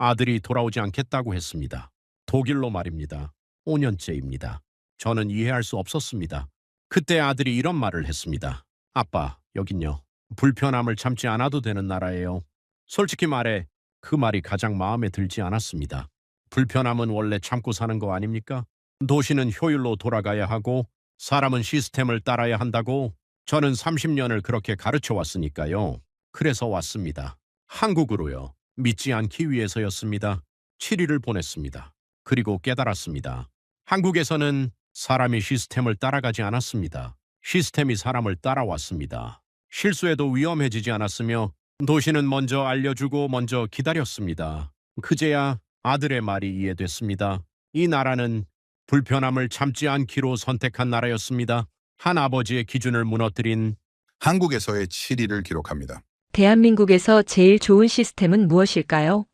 아들이 돌아오지 않겠다고 했습니다. 독일로 말입니다. 5년째입니다. 저는 이해할 수 없었습니다. 그때 아들이 이런 말을 했습니다. 아빠, 여긴요. 불편함을 참지 않아도 되는 나라예요. 솔직히 말해 그 말이 가장 마음에 들지 않았습니다. 불편함은 원래 참고 사는 거 아닙니까? 도시는 효율로 돌아가야 하고 사람은 시스템을 따라야 한다고 저는 30년을 그렇게 가르쳐 왔으니까요. 그래서 왔습니다. 한국으로요. 믿지 않기 위해서였습니다. 7일을 보냈습니다. 그리고 깨달았습니다. 한국에서는 사람이 시스템을 따라가지 않았습니다. 시스템이 사람을 따라왔습니다. 실수해도 위험해지지 않았으며 도시는 먼저 알려주고 먼저 기다렸습니다. 그제야 아들의 말이 이해됐습니다. 이 나라는 불편함을 참지 않기로 선택한 나라였습니다. 한 아버지의 기준을 무너뜨린 한국에서의 7일을 기록합니다. 대한민국에서 제일 좋은 시스템은 무엇일까요?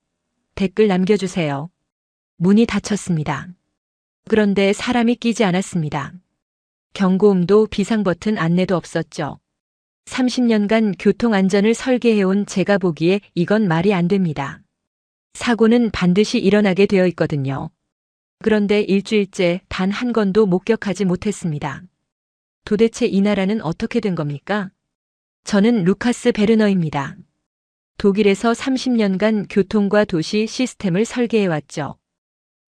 댓글 남겨주세요. 문이 닫혔습니다. 그런데 사람이 끼지 않았습니다. 경고음도 비상버튼 안내도 없었죠. 30년간 교통안전을 설계해온 제가 보기에 이건 말이 안 됩니다. 사고는 반드시 일어나게 되어 있거든요. 그런데 일주일째 단 한 건도 목격하지 못했습니다. 도대체 이 나라는 어떻게 된 겁니까? 저는 루카스 베르너입니다. 독일에서 30년간 교통과 도시 시스템을 설계해왔죠.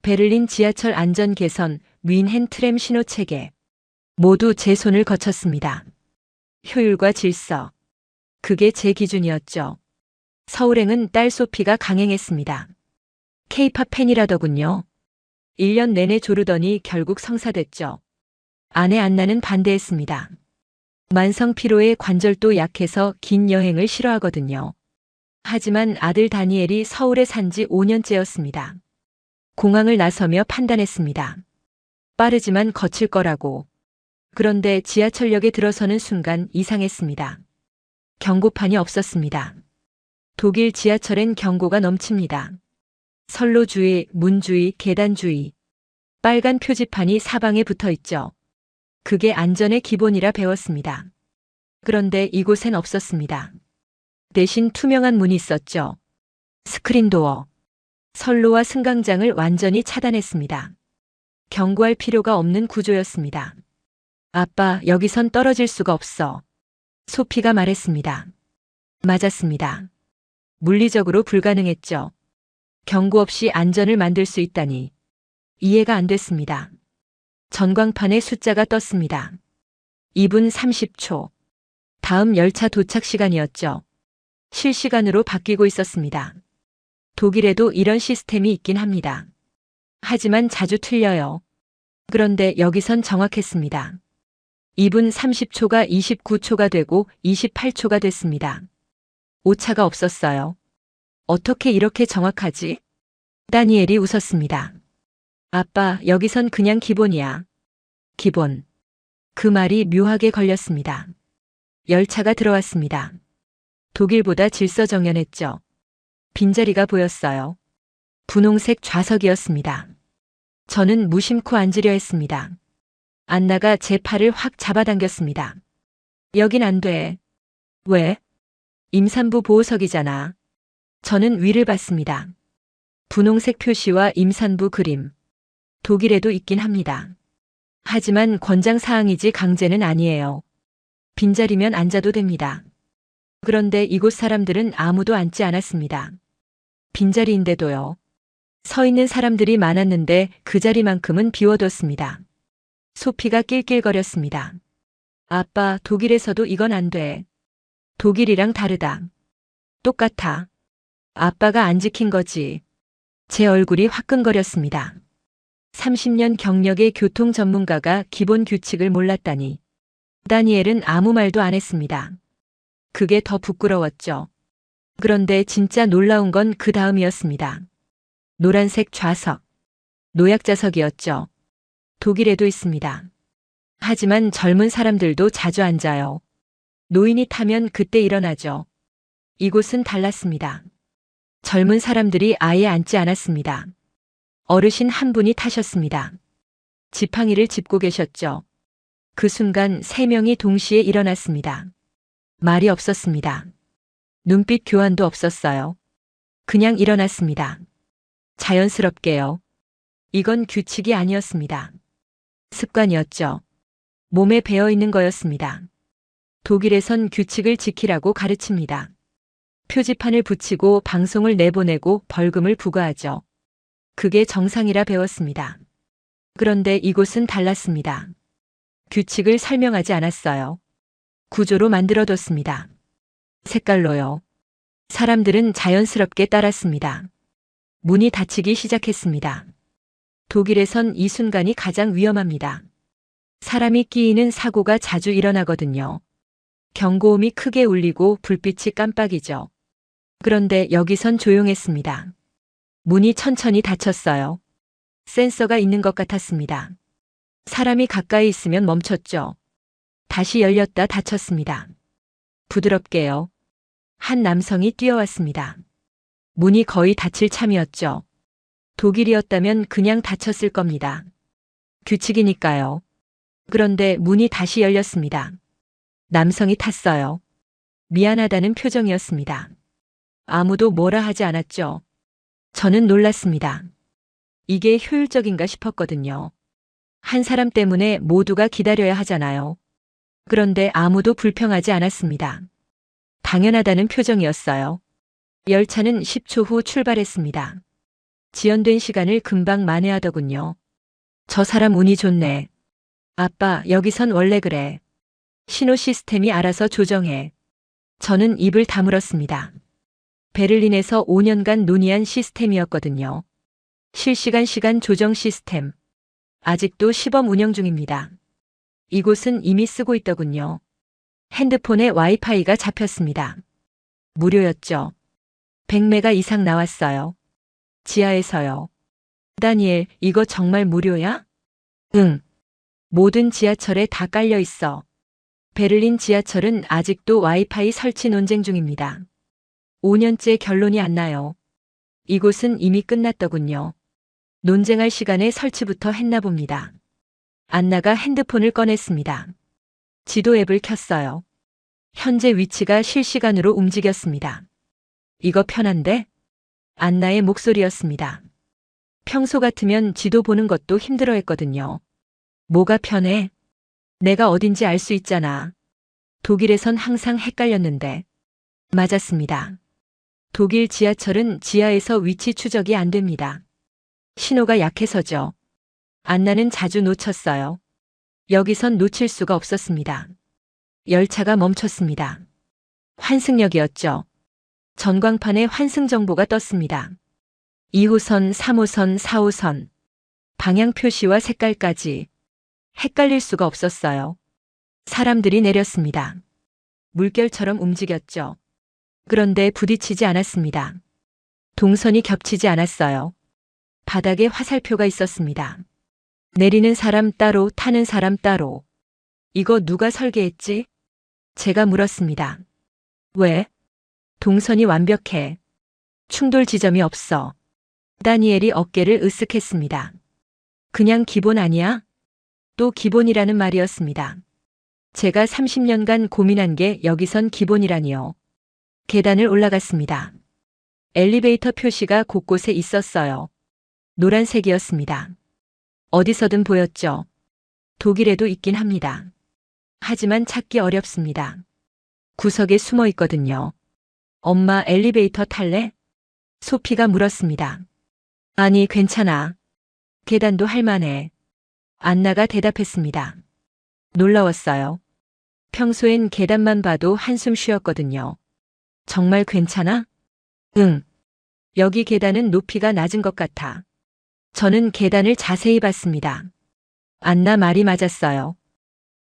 베를린 지하철 안전 개선, 뮌헨 트램 신호 체계. 모두 제 손을 거쳤습니다. 효율과 질서. 그게 제 기준이었죠. 서울행은 딸 소피가 강행했습니다. K-팝 팬이라더군요. 1년 내내 조르더니 결국 성사됐죠. 아내 안나는 반대했습니다. 만성 피로에 관절도 약해서 긴 여행을 싫어하거든요. 하지만 아들 다니엘이 서울에 산 지 5년째였습니다. 공항을 나서며 판단했습니다. 빠르지만 거칠 거라고. 그런데 지하철역에 들어서는 순간 이상했습니다. 경고판이 없었습니다. 독일 지하철엔 경고가 넘칩니다. 선로주의, 문주의, 계단주의. 빨간 표지판이 사방에 붙어 있죠. 그게 안전의 기본이라 배웠습니다. 그런데 이곳엔 없었습니다. 대신 투명한 문이 있었죠. 스크린도어. 선로와 승강장을 완전히 차단했습니다. 경고할 필요가 없는 구조였습니다. 아빠, 여기선 떨어질 수가 없어. 소피가 말했습니다. 맞았습니다. 물리적으로 불가능했죠. 경고 없이 안전을 만들 수 있다니. 이해가 안 됐습니다. 전광판에 숫자가 떴습니다. 2분 30초. 다음 열차 도착 시간이었죠. 실시간으로 바뀌고 있었습니다. 독일에도 이런 시스템이 있긴 합니다. 하지만 자주 틀려요. 그런데 여기선 정확했습니다. 2분 30초가 29초가 되고 28초가 됐습니다. 오차가 없었어요. 어떻게 이렇게 정확하지? 다니엘이 웃었습니다. 아빠, 여기선 그냥 기본이야. 기본. 그 말이 묘하게 걸렸습니다. 열차가 들어왔습니다. 독일보다 질서정연했죠. 빈자리가 보였어요. 분홍색 좌석이었습니다. 저는 무심코 앉으려 했습니다. 안나가 제 팔을 확 잡아당겼습니다. 여긴 안 돼. 왜? 임산부 보호석이잖아. 저는 위를 봤습니다. 분홍색 표시와 임산부 그림. 독일에도 있긴 합니다. 하지만 권장사항이지 강제는 아니에요. 빈자리면 앉아도 됩니다. 그런데 이곳 사람들은 아무도 앉지 않았습니다. 빈자리인데도요. 서 있는 사람들이 많았는데 그 자리만큼은 비워뒀습니다. 소피가 낄낄거렸습니다. 아빠, 독일에서도 이건 안 돼. 독일이랑 다르다. 똑같아. 아빠가 안 지킨 거지. 제 얼굴이 화끈거렸습니다. 30년 경력의 교통 전문가가 기본 규칙을 몰랐다니. 다니엘은 아무 말도 안 했습니다. 그게 더 부끄러웠죠. 그런데 진짜 놀라운 건 그 다음이었습니다. 노란색 좌석. 노약자석이었죠. 독일에도 있습니다. 하지만 젊은 사람들도 자주 앉아요. 노인이 타면 그때 일어나죠. 이곳은 달랐습니다. 젊은 사람들이 아예 앉지 않았습니다. 어르신 한 분이 타셨습니다. 지팡이를 짚고 계셨죠. 그 순간 3명이 동시에 일어났습니다. 말이 없었습니다. 눈빛 교환도 없었어요. 그냥 일어났습니다. 자연스럽게요. 이건 규칙이 아니었습니다. 습관이었죠. 몸에 배어 있는 거였습니다. 독일에선 규칙을 지키라고 가르칩니다. 표지판을 붙이고 방송을 내보내고 벌금을 부과하죠. 그게 정상이라 배웠습니다. 그런데 이곳은 달랐습니다. 규칙을 설명하지 않았어요. 구조로 만들어뒀습니다. 색깔로요. 사람들은 자연스럽게 따랐습니다. 문이 닫히기 시작했습니다. 독일에선 이 순간이 가장 위험합니다. 사람이 끼이는 사고가 자주 일어나거든요. 경고음이 크게 울리고 불빛이 깜빡이죠. 그런데 여기선 조용했습니다. 문이 천천히 닫혔어요. 센서가 있는 것 같았습니다. 사람이 가까이 있으면 멈췄죠. 다시 열렸다 닫혔습니다. 부드럽게요. 한 남성이 뛰어왔습니다. 문이 거의 닫힐 참이었죠. 독일이었다면 그냥 닫혔을 겁니다. 규칙이니까요. 그런데 문이 다시 열렸습니다. 남성이 탔어요. 미안하다는 표정이었습니다. 아무도 뭐라 하지 않았죠. 저는 놀랐습니다. 이게 효율적인가 싶었거든요. 한 사람 때문에 모두가 기다려야 하잖아요. 그런데 아무도 불평하지 않았습니다. 당연하다는 표정이었어요. 열차는 10초 후 출발했습니다. 지연된 시간을 금방 만회하더군요. 저 사람 운이 좋네. 아빠, 여기선 원래 그래. 신호 시스템이 알아서 조정해. 저는 입을 다물었습니다. 베를린에서 5년간 논의한 시스템이었거든요. 실시간 시간 조정 시스템. 아직도 시범 운영 중입니다. 이곳은 이미 쓰고 있더군요. 핸드폰에 와이파이가 잡혔습니다. 무료였죠. 100메가 이상 나왔어요. 지하에서요. 다니엘, 이거 정말 무료야? 응. 모든 지하철에 다 깔려 있어. 베를린 지하철은 아직도 와이파이 설치 논쟁 중입니다. 5년째 결론이 안 나요. 이곳은 이미 끝났더군요. 논쟁할 시간에 설치부터 했나 봅니다. 안나가 핸드폰을 꺼냈습니다. 지도 앱을 켰어요. 현재 위치가 실시간으로 움직였습니다. 이거 편한데? 안나의 목소리였습니다. 평소 같으면 지도 보는 것도 힘들어 했거든요. 뭐가 편해? 내가 어딘지 알 수 있잖아. 독일에선 항상 헷갈렸는데. 맞았습니다. 독일 지하철은 지하에서 위치 추적이 안 됩니다. 신호가 약해서죠. 안나는 자주 놓쳤어요. 여기선 놓칠 수가 없었습니다. 열차가 멈췄습니다. 환승역이었죠. 전광판에 환승 정보가 떴습니다. 2호선, 3호선, 4호선. 방향 표시와 색깔까지. 헷갈릴 수가 없었어요. 사람들이 내렸습니다. 물결처럼 움직였죠. 그런데 부딪히지 않았습니다. 동선이 겹치지 않았어요. 바닥에 화살표가 있었습니다. 내리는 사람 따로, 타는 사람 따로. 이거 누가 설계했지? 제가 물었습니다. 왜? 동선이 완벽해. 충돌 지점이 없어. 다니엘이 어깨를 으쓱했습니다. 그냥 기본 아니야? 또 기본이라는 말이었습니다. 제가 30년간 고민한 게 여기선 기본이라니요. 계단을 올라갔습니다. 엘리베이터 표시가 곳곳에 있었어요. 노란색이었습니다. 어디서든 보였죠. 독일에도 있긴 합니다. 하지만 찾기 어렵습니다. 구석에 숨어 있거든요. 엄마, 엘리베이터 탈래? 소피가 물었습니다. 아니, 괜찮아. 계단도 할만해. 안나가 대답했습니다. 놀라웠어요. 평소엔 계단만 봐도 한숨 쉬었거든요. 정말 괜찮아? 응. 여기 계단은 높이가 낮은 것 같아. 저는 계단을 자세히 봤습니다. 안나 말이 맞았어요.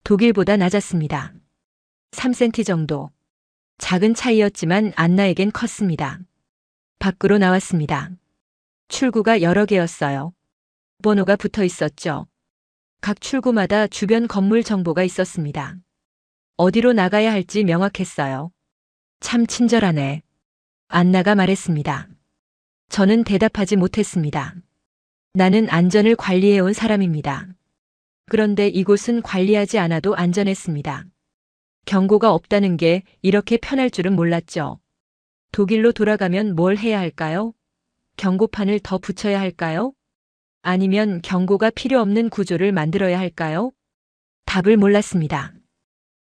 독일보다 낮았습니다. 3cm 정도. 작은 차이였지만 안나에겐 컸습니다. 밖으로 나왔습니다. 출구가 여러 개였어요. 번호가 붙어 있었죠. 각 출구마다 주변 건물 정보가 있었습니다. 어디로 나가야 할지 명확했어요. 참 친절하네. 안나가 말했습니다. 저는 대답하지 못했습니다. 나는 안전을 관리해온 사람입니다. 그런데 이곳은 관리하지 않아도 안전했습니다. 경고가 없다는 게 이렇게 편할 줄은 몰랐죠. 독일로 돌아가면 뭘 해야 할까요? 경고판을 더 붙여야 할까요? 아니면 경고가 필요 없는 구조를 만들어야 할까요? 답을 몰랐습니다.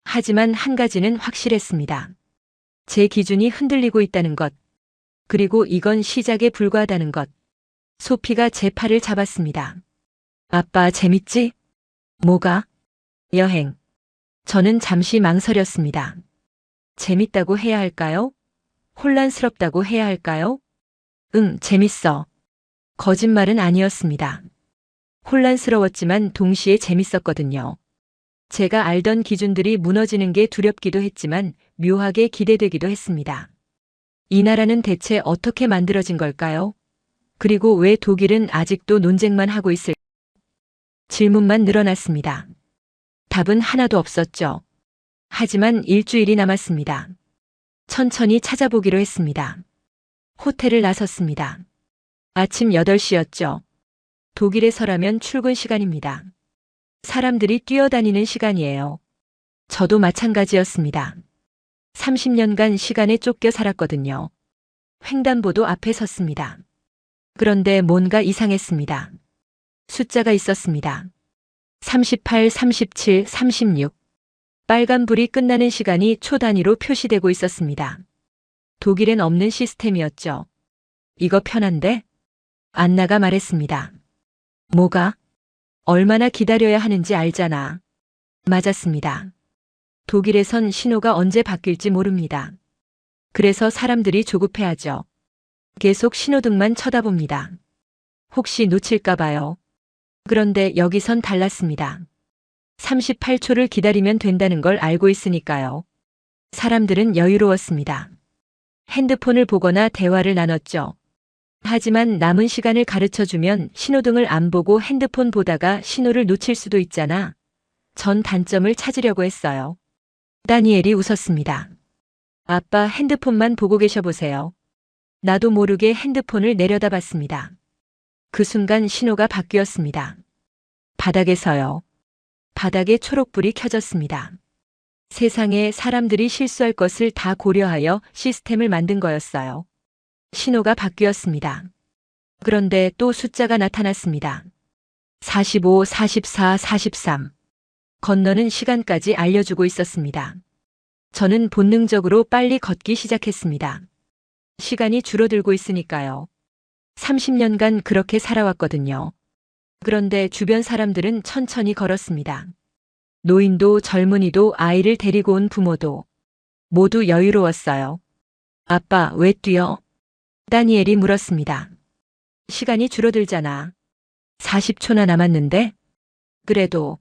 하지만 한 가지는 확실했습니다. 제 기준이 흔들리고 있다는 것, 그리고 이건 시작에 불과하다는 것. 소피가 제 팔을 잡았습니다. 아빠, 재밌지? 뭐가? 여행. 저는 잠시 망설였습니다. 재밌다고 해야 할까요? 혼란스럽다고 해야 할까요? 응, 재밌어. 거짓말은 아니었습니다. 혼란스러웠지만 동시에 재밌었거든요. 제가 알던 기준들이 무너지는 게 두렵기도 했지만 묘하게 기대되기도 했습니다. 이 나라는 대체 어떻게 만들어진 걸까요? 그리고 왜 독일은 아직도 논쟁만 하고 있을까요? 질문만 늘어났습니다. 답은 하나도 없었죠. 하지만 일주일이 남았습니다. 천천히 찾아보기로 했습니다. 호텔을 나섰습니다. 아침 8시였죠. 독일에서라면 출근 시간입니다. 사람들이 뛰어다니는 시간이에요. 저도 마찬가지였습니다. 30년간 시간에 쫓겨 살았거든요. 횡단보도 앞에 섰습니다. 그런데 뭔가 이상했습니다. 숫자가 있었습니다. 38, 37, 36. 빨간불이 끝나는 시간이 초 단위로 표시되고 있었습니다. 독일엔 없는 시스템이었죠. 이거 편한데? 안나가 말했습니다. 뭐가? 얼마나 기다려야 하는지 알잖아. 맞았습니다. 독일에선 신호가 언제 바뀔지 모릅니다. 그래서 사람들이 조급해하죠. 계속 신호등만 쳐다봅니다. 혹시 놓칠까 봐요. 그런데 여기선 달랐습니다. 38초를 기다리면 된다는 걸 알고 있으니까요. 사람들은 여유로웠습니다. 핸드폰을 보거나 대화를 나눴죠. 하지만 남은 시간을 가르쳐주면 신호등을 안 보고 핸드폰 보다가 신호를 놓칠 수도 있잖아. 전 단점을 찾으려고 했어요. 다니엘이 웃었습니다. 아빠, 핸드폰만 보고 계셔 보세요. 나도 모르게 핸드폰을 내려다봤습니다. 그 순간 신호가 바뀌었습니다. 바닥에서요. 바닥에 초록불이 켜졌습니다. 세상에 사람들이 실수할 것을 다 고려하여 시스템을 만든 거였어요. 신호가 바뀌었습니다. 그런데 또 숫자가 나타났습니다. 45, 44, 43. 건너는 시간까지 알려주고 있었습니다. 저는 본능적으로 빨리 걷기 시작했습니다. 시간이 줄어들고 있으니까요. 30년간 그렇게 살아왔거든요. 그런데 주변 사람들은 천천히 걸었습니다. 노인도 젊은이도 아이를 데리고 온 부모도 모두 여유로웠어요. 아빠, 왜 뛰어? 다니엘이 물었습니다. 시간이 줄어들잖아. 40초나 남았는데? 그래도.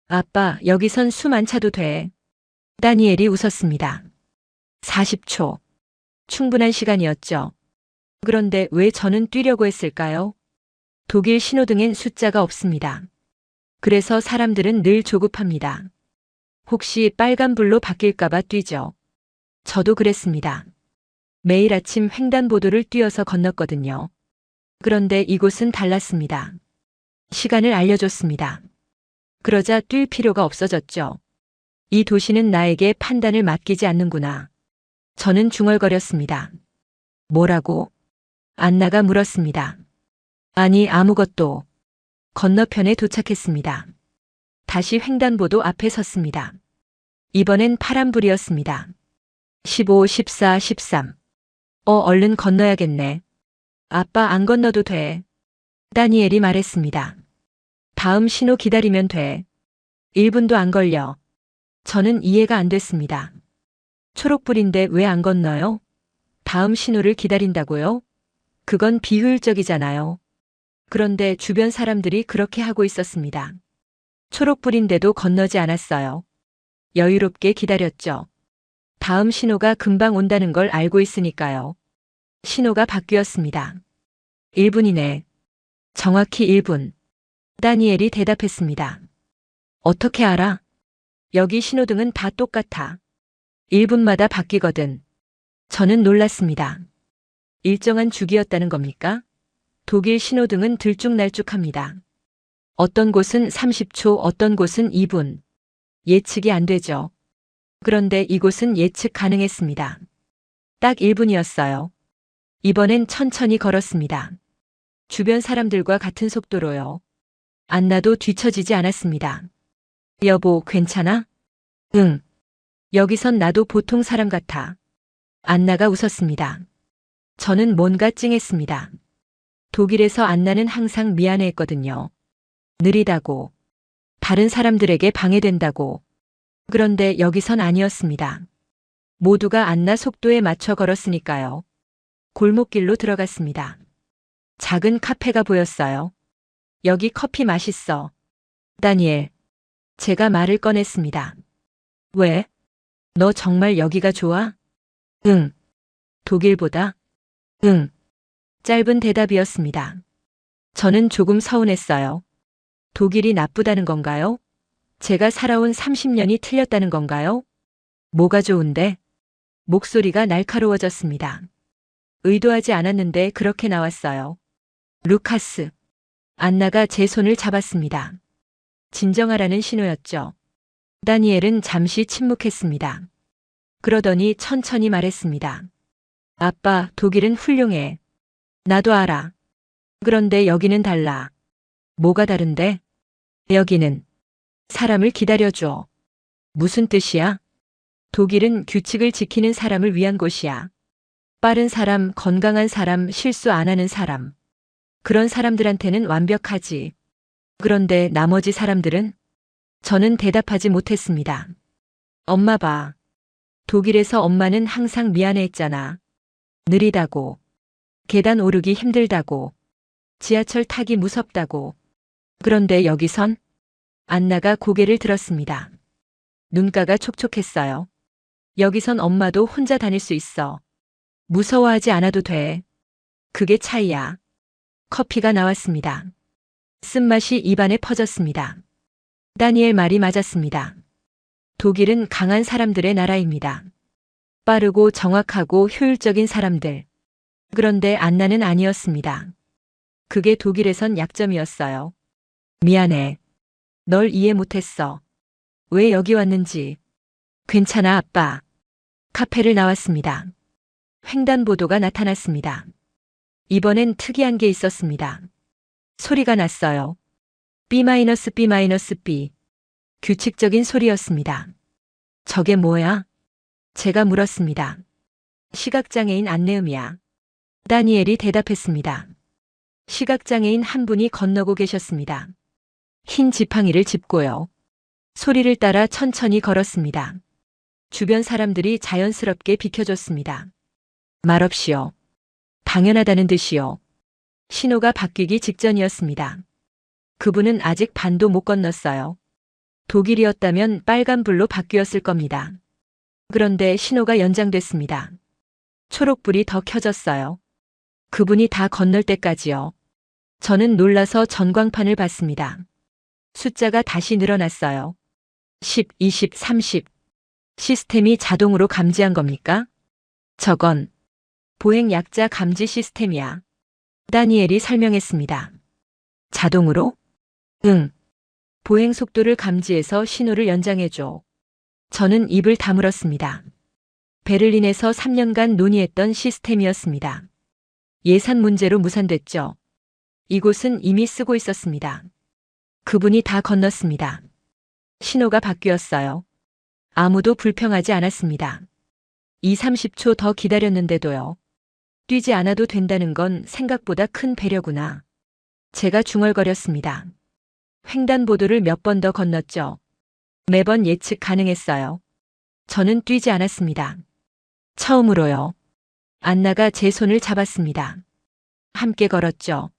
아빠, 여기선 숨 안 차도 돼. 다니엘이 웃었습니다. 40초. 충분한 시간이었죠. 그런데 왜 저는 뛰려고 했을까요? 독일 신호등엔 숫자가 없습니다. 그래서 사람들은 늘 조급합니다. 혹시 빨간불로 바뀔까봐 뛰죠. 저도 그랬습니다. 매일 아침 횡단보도를 뛰어서 건넜거든요. 그런데 이곳은 달랐습니다. 시간을 알려줬습니다. 그러자 뛸 필요가 없어졌죠. 이 도시는 나에게 판단을 맡기지 않는구나. 저는 중얼거렸습니다. 뭐라고? 안나가 물었습니다. 아니, 아무것도. 건너편에 도착했습니다. 다시 횡단보도 앞에 섰습니다. 이번엔 파란불이었습니다. 15, 14, 13. 얼른 건너야겠네. 아빠, 안 건너도 돼. 다니엘이 말했습니다. 다음 신호 기다리면 돼. 1분도 안 걸려. 저는 이해가 안 됐습니다. 초록불인데 왜 안 건너요? 다음 신호를 기다린다고요? 그건 비효율적이잖아요. 그런데 주변 사람들이 그렇게 하고 있었습니다. 초록불인데도 건너지 않았어요. 여유롭게 기다렸죠. 다음 신호가 금방 온다는 걸 알고 있으니까요. 신호가 바뀌었습니다. 1분이네. 정확히 1분. 다니엘이 대답했습니다. 어떻게 알아? 여기 신호등은 다 똑같아. 1분마다 바뀌거든. 저는 놀랐습니다. 일정한 주기였다는 겁니까? 독일 신호등은 들쭉날쭉합니다. 어떤 곳은 30초, 어떤 곳은 2분. 예측이 안 되죠. 그런데 이곳은 예측 가능했습니다. 딱 1분이었어요. 이번엔 천천히 걸었습니다. 주변 사람들과 같은 속도로요. 안나도 뒤처지지 않았습니다. 여보, 괜찮아? 응. 여기선 나도 보통 사람 같아. 안나가 웃었습니다. 저는 뭔가 찡했습니다. 독일에서 안나는 항상 미안해했거든요. 느리다고. 다른 사람들에게 방해된다고. 그런데 여기선 아니었습니다. 모두가 안나 속도에 맞춰 걸었으니까요. 골목길로 들어갔습니다. 작은 카페가 보였어요. 여기 커피 맛있어. 다니엘. 제가 말을 꺼냈습니다. 왜? 너 정말 여기가 좋아? 응. 독일보다? 응. 짧은 대답이었습니다. 저는 조금 서운했어요. 독일이 나쁘다는 건가요? 제가 살아온 30년이 틀렸다는 건가요? 뭐가 좋은데? 목소리가 날카로워졌습니다. 의도하지 않았는데 그렇게 나왔어요. 루카스. 안나가 제 손을 잡았습니다. 진정하라는 신호였죠. 다니엘은 잠시 침묵했습니다. 그러더니 천천히 말했습니다. 아빠, 독일은 훌륭해. 나도 알아. 그런데 여기는 달라. 뭐가 다른데? 여기는 사람을 기다려줘. 무슨 뜻이야? 독일은 규칙을 지키는 사람을 위한 곳이야. 빠른 사람, 건강한 사람, 실수 안 하는 사람. 그런 사람들한테는 완벽하지. 그런데 나머지 사람들은? 저는 대답하지 못했습니다. 엄마 봐. 독일에서 엄마는 항상 미안해했잖아. 느리다고. 계단 오르기 힘들다고. 지하철 타기 무섭다고. 그런데 여기선? 안나가 고개를 들었습니다. 눈가가 촉촉했어요. 여기선 엄마도 혼자 다닐 수 있어. 무서워하지 않아도 돼. 그게 차이야. 커피가 나왔습니다. 쓴맛이 입안에 퍼졌습니다. 다니엘 말이 맞았습니다. 독일은 강한 사람들의 나라입니다. 빠르고 정확하고 효율적인 사람들. 그런데 안나는 아니었습니다. 그게 독일에선 약점이었어요. 미안해. 널 이해 못했어. 왜 여기 왔는지. 괜찮아, 아빠. 카페를 나왔습니다. 횡단보도가 나타났습니다. 이번엔 특이한 게 있었습니다. 소리가 났어요. B-B-B. 규칙적인 소리였습니다. 저게 뭐야? 제가 물었습니다. 시각장애인 안내음이야. 다니엘이 대답했습니다. 시각장애인 한 분이 건너고 계셨습니다. 흰 지팡이를 짚고요. 소리를 따라 천천히 걸었습니다. 주변 사람들이 자연스럽게 비켜줬습니다. 말없이요. 당연하다는 듯이요. 신호가 바뀌기 직전이었습니다. 그분은 아직 반도 못 건넜어요. 독일이었다면 빨간불로 바뀌었을 겁니다. 그런데 신호가 연장됐습니다. 초록불이 더 켜졌어요. 그분이 다 건널 때까지요. 저는 놀라서 전광판을 봤습니다. 숫자가 다시 늘어났어요. 10, 20, 30. 시스템이 자동으로 감지한 겁니까? 저건 보행 약자 감지 시스템이야. 다니엘이 설명했습니다. 자동으로? 응. 보행 속도를 감지해서 신호를 연장해줘. 저는 입을 다물었습니다. 베를린에서 3년간 논의했던 시스템이었습니다. 예산 문제로 무산됐죠. 이곳은 이미 쓰고 있었습니다. 그분이 다 건넜습니다. 신호가 바뀌었어요. 아무도 불평하지 않았습니다. 2, 30초 더 기다렸는데도요. 뛰지 않아도 된다는 건 생각보다 큰 배려구나. 제가 중얼거렸습니다. 횡단보도를 몇 번 더 건넜죠. 매번 예측 가능했어요. 저는 뛰지 않았습니다. 처음으로요. 안나가 제 손을 잡았습니다. 함께 걸었죠.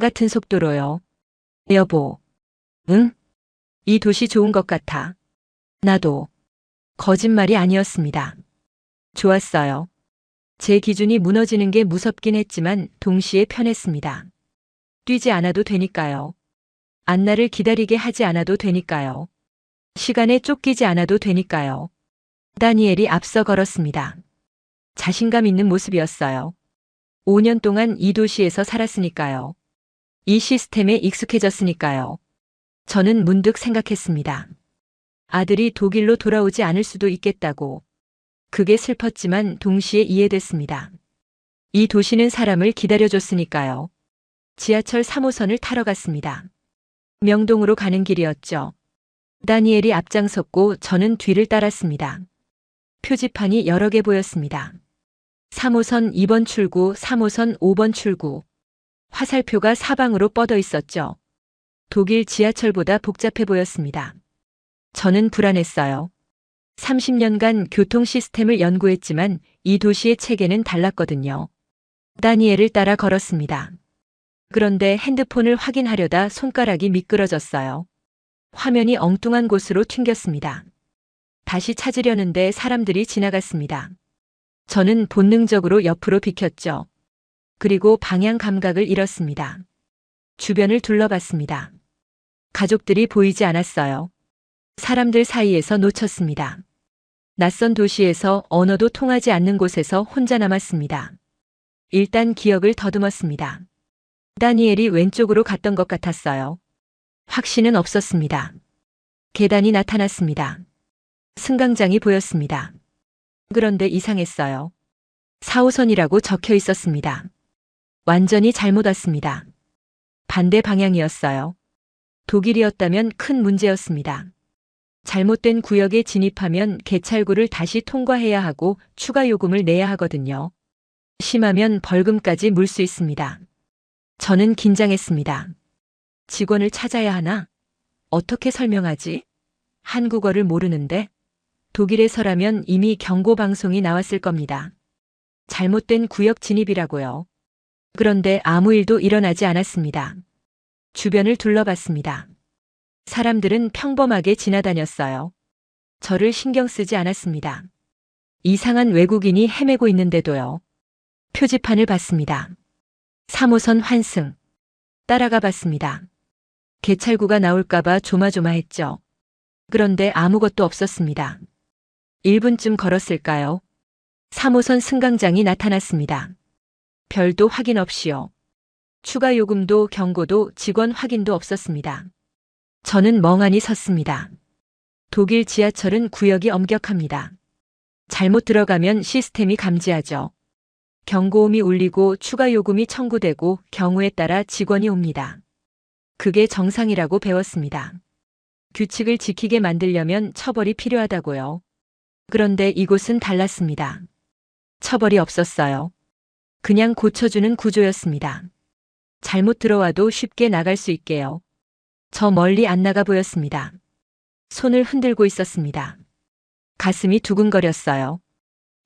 같은 속도로요. 여보. 응? 이 도시 좋은 것 같아. 나도. 거짓말이 아니었습니다. 좋았어요. 제 기준이 무너지는 게 무섭긴 했지만 동시에 편했습니다. 뛰지 않아도 되니까요. 안나를 기다리게 하지 않아도 되니까요. 시간에 쫓기지 않아도 되니까요. 다니엘이 앞서 걸었습니다. 자신감 있는 모습이었어요. 5년 동안 이 도시에서 살았으니까요. 이 시스템에 익숙해졌으니까요. 저는 문득 생각했습니다. 아들이 독일로 돌아오지 않을 수도 있겠다고. 그게 슬펐지만 동시에 이해됐습니다. 이 도시는 사람을 기다려줬으니까요. 지하철 3호선을 타러 갔습니다. 명동으로 가는 길이었죠. 다니엘이 앞장섰고 저는 뒤를 따랐습니다. 표지판이 여러 개 보였습니다. 3호선 2번 출구, 3호선 5번 출구. 화살표가 사방으로 뻗어 있었죠. 독일 지하철보다 복잡해 보였습니다. 저는 불안했어요. 30년간 교통 시스템을 연구했지만 이 도시의 체계는 달랐거든요. 다니엘을 따라 걸었습니다. 그런데 핸드폰을 확인하려다 손가락이 미끄러졌어요. 화면이 엉뚱한 곳으로 튕겼습니다. 다시 찾으려는데 사람들이 지나갔습니다. 저는 본능적으로 옆으로 비켰죠. 그리고 방향 감각을 잃었습니다. 주변을 둘러봤습니다. 가족들이 보이지 않았어요. 사람들 사이에서 놓쳤습니다. 낯선 도시에서 언어도 통하지 않는 곳에서 혼자 남았습니다. 일단 기억을 더듬었습니다. 다니엘이 왼쪽으로 갔던 것 같았어요. 확신은 없었습니다. 계단이 나타났습니다. 승강장이 보였습니다. 그런데 이상했어요. 4호선이라고 적혀 있었습니다. 완전히 잘못 왔습니다. 반대 방향이었어요. 독일이었다면 큰 문제였습니다. 잘못된 구역에 진입하면 개찰구를 다시 통과해야 하고 추가 요금을 내야 하거든요. 심하면 벌금까지 물 수 있습니다. 저는 긴장했습니다. 직원을 찾아야 하나? 어떻게 설명하지? 한국어를 모르는데? 독일에서라면 이미 경고 방송이 나왔을 겁니다. 잘못된 구역 진입이라고요. 그런데 아무 일도 일어나지 않았습니다. 주변을 둘러봤습니다. 사람들은 평범하게 지나다녔어요. 저를 신경 쓰지 않았습니다. 이상한 외국인이 헤매고 있는데도요. 표지판을 봤습니다. 3호선 환승. 따라가 봤습니다. 개찰구가 나올까봐 조마조마했죠. 그런데 아무것도 없었습니다. 1분쯤 걸었을까요? 3호선 승강장이 나타났습니다. 별도 확인 없이요. 추가 요금도 경고도 직원 확인도 없었습니다. 저는 멍하니 섰습니다. 독일 지하철은 구역이 엄격합니다. 잘못 들어가면 시스템이 감지하죠. 경고음이 울리고 추가 요금이 청구되고 경우에 따라 직원이 옵니다. 그게 정상이라고 배웠습니다. 규칙을 지키게 만들려면 처벌이 필요하다고요. 그런데 이곳은 달랐습니다. 처벌이 없었어요. 그냥 고쳐주는 구조였습니다. 잘못 들어와도 쉽게 나갈 수 있게요. 저 멀리 안 나가 보였습니다. 손을 흔들고 있었습니다. 가슴이 두근거렸어요.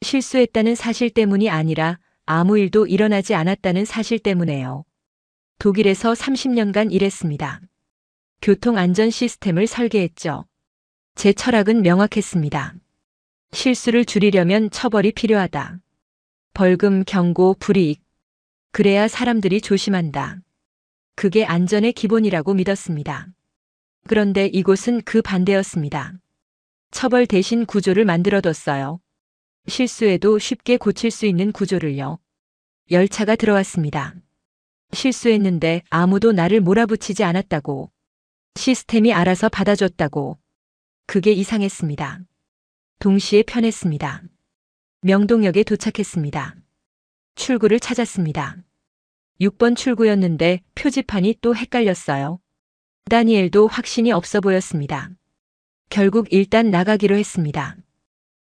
실수했다는 사실 때문이 아니라 아무 일도 일어나지 않았다는 사실 때문에요. 독일에서 30년간 일했습니다. 교통안전 시스템을 설계했죠. 제 철학은 명확했습니다. 실수를 줄이려면 처벌이 필요하다. 벌금, 경고, 불이익. 그래야 사람들이 조심한다. 그게 안전의 기본이라고 믿었습니다. 그런데 이곳은 그 반대였습니다. 처벌 대신 구조를 만들어뒀어요. 실수해도 쉽게 고칠 수 있는 구조를요. 열차가 들어왔습니다. 실수했는데 아무도 나를 몰아붙이지 않았다고. 시스템이 알아서 받아줬다고. 그게 이상했습니다. 동시에 편했습니다. 명동역에 도착했습니다. 출구를 찾았습니다. 6번 출구였는데 표지판이 또 헷갈렸어요. 다니엘도 확신이 없어 보였습니다. 결국 일단 나가기로 했습니다.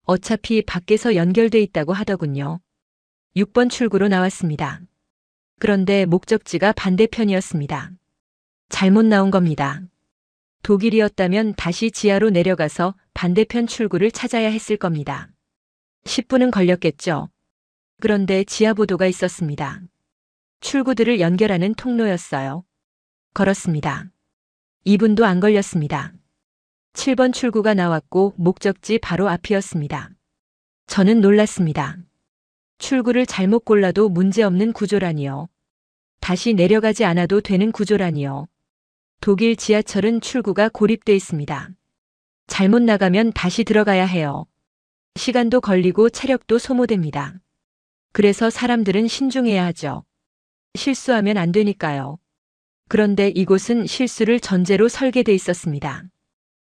어차피 밖에서 연결돼 있다고 하더군요. 6번 출구로 나왔습니다. 그런데 목적지가 반대편이었습니다. 잘못 나온 겁니다. 독일이었다면 다시 지하로 내려가서 반대편 출구를 찾아야 했을 겁니다. 10분은 걸렸겠죠. 그런데 지하보도가 있었습니다. 출구들을 연결하는 통로였어요. 걸었습니다. 2분도 안 걸렸습니다. 7번 출구가 나왔고 목적지 바로 앞이었습니다. 저는 놀랐습니다. 출구를 잘못 골라도 문제없는 구조라니요. 다시 내려가지 않아도 되는 구조라니요. 독일 지하철은 출구가 고립돼 있습니다. 잘못 나가면 다시 들어가야 해요. 시간도 걸리고 체력도 소모됩니다. 그래서 사람들은 신중해야 하죠. 실수하면 안 되니까요. 그런데 이곳은 실수를 전제로 설계돼 있었습니다.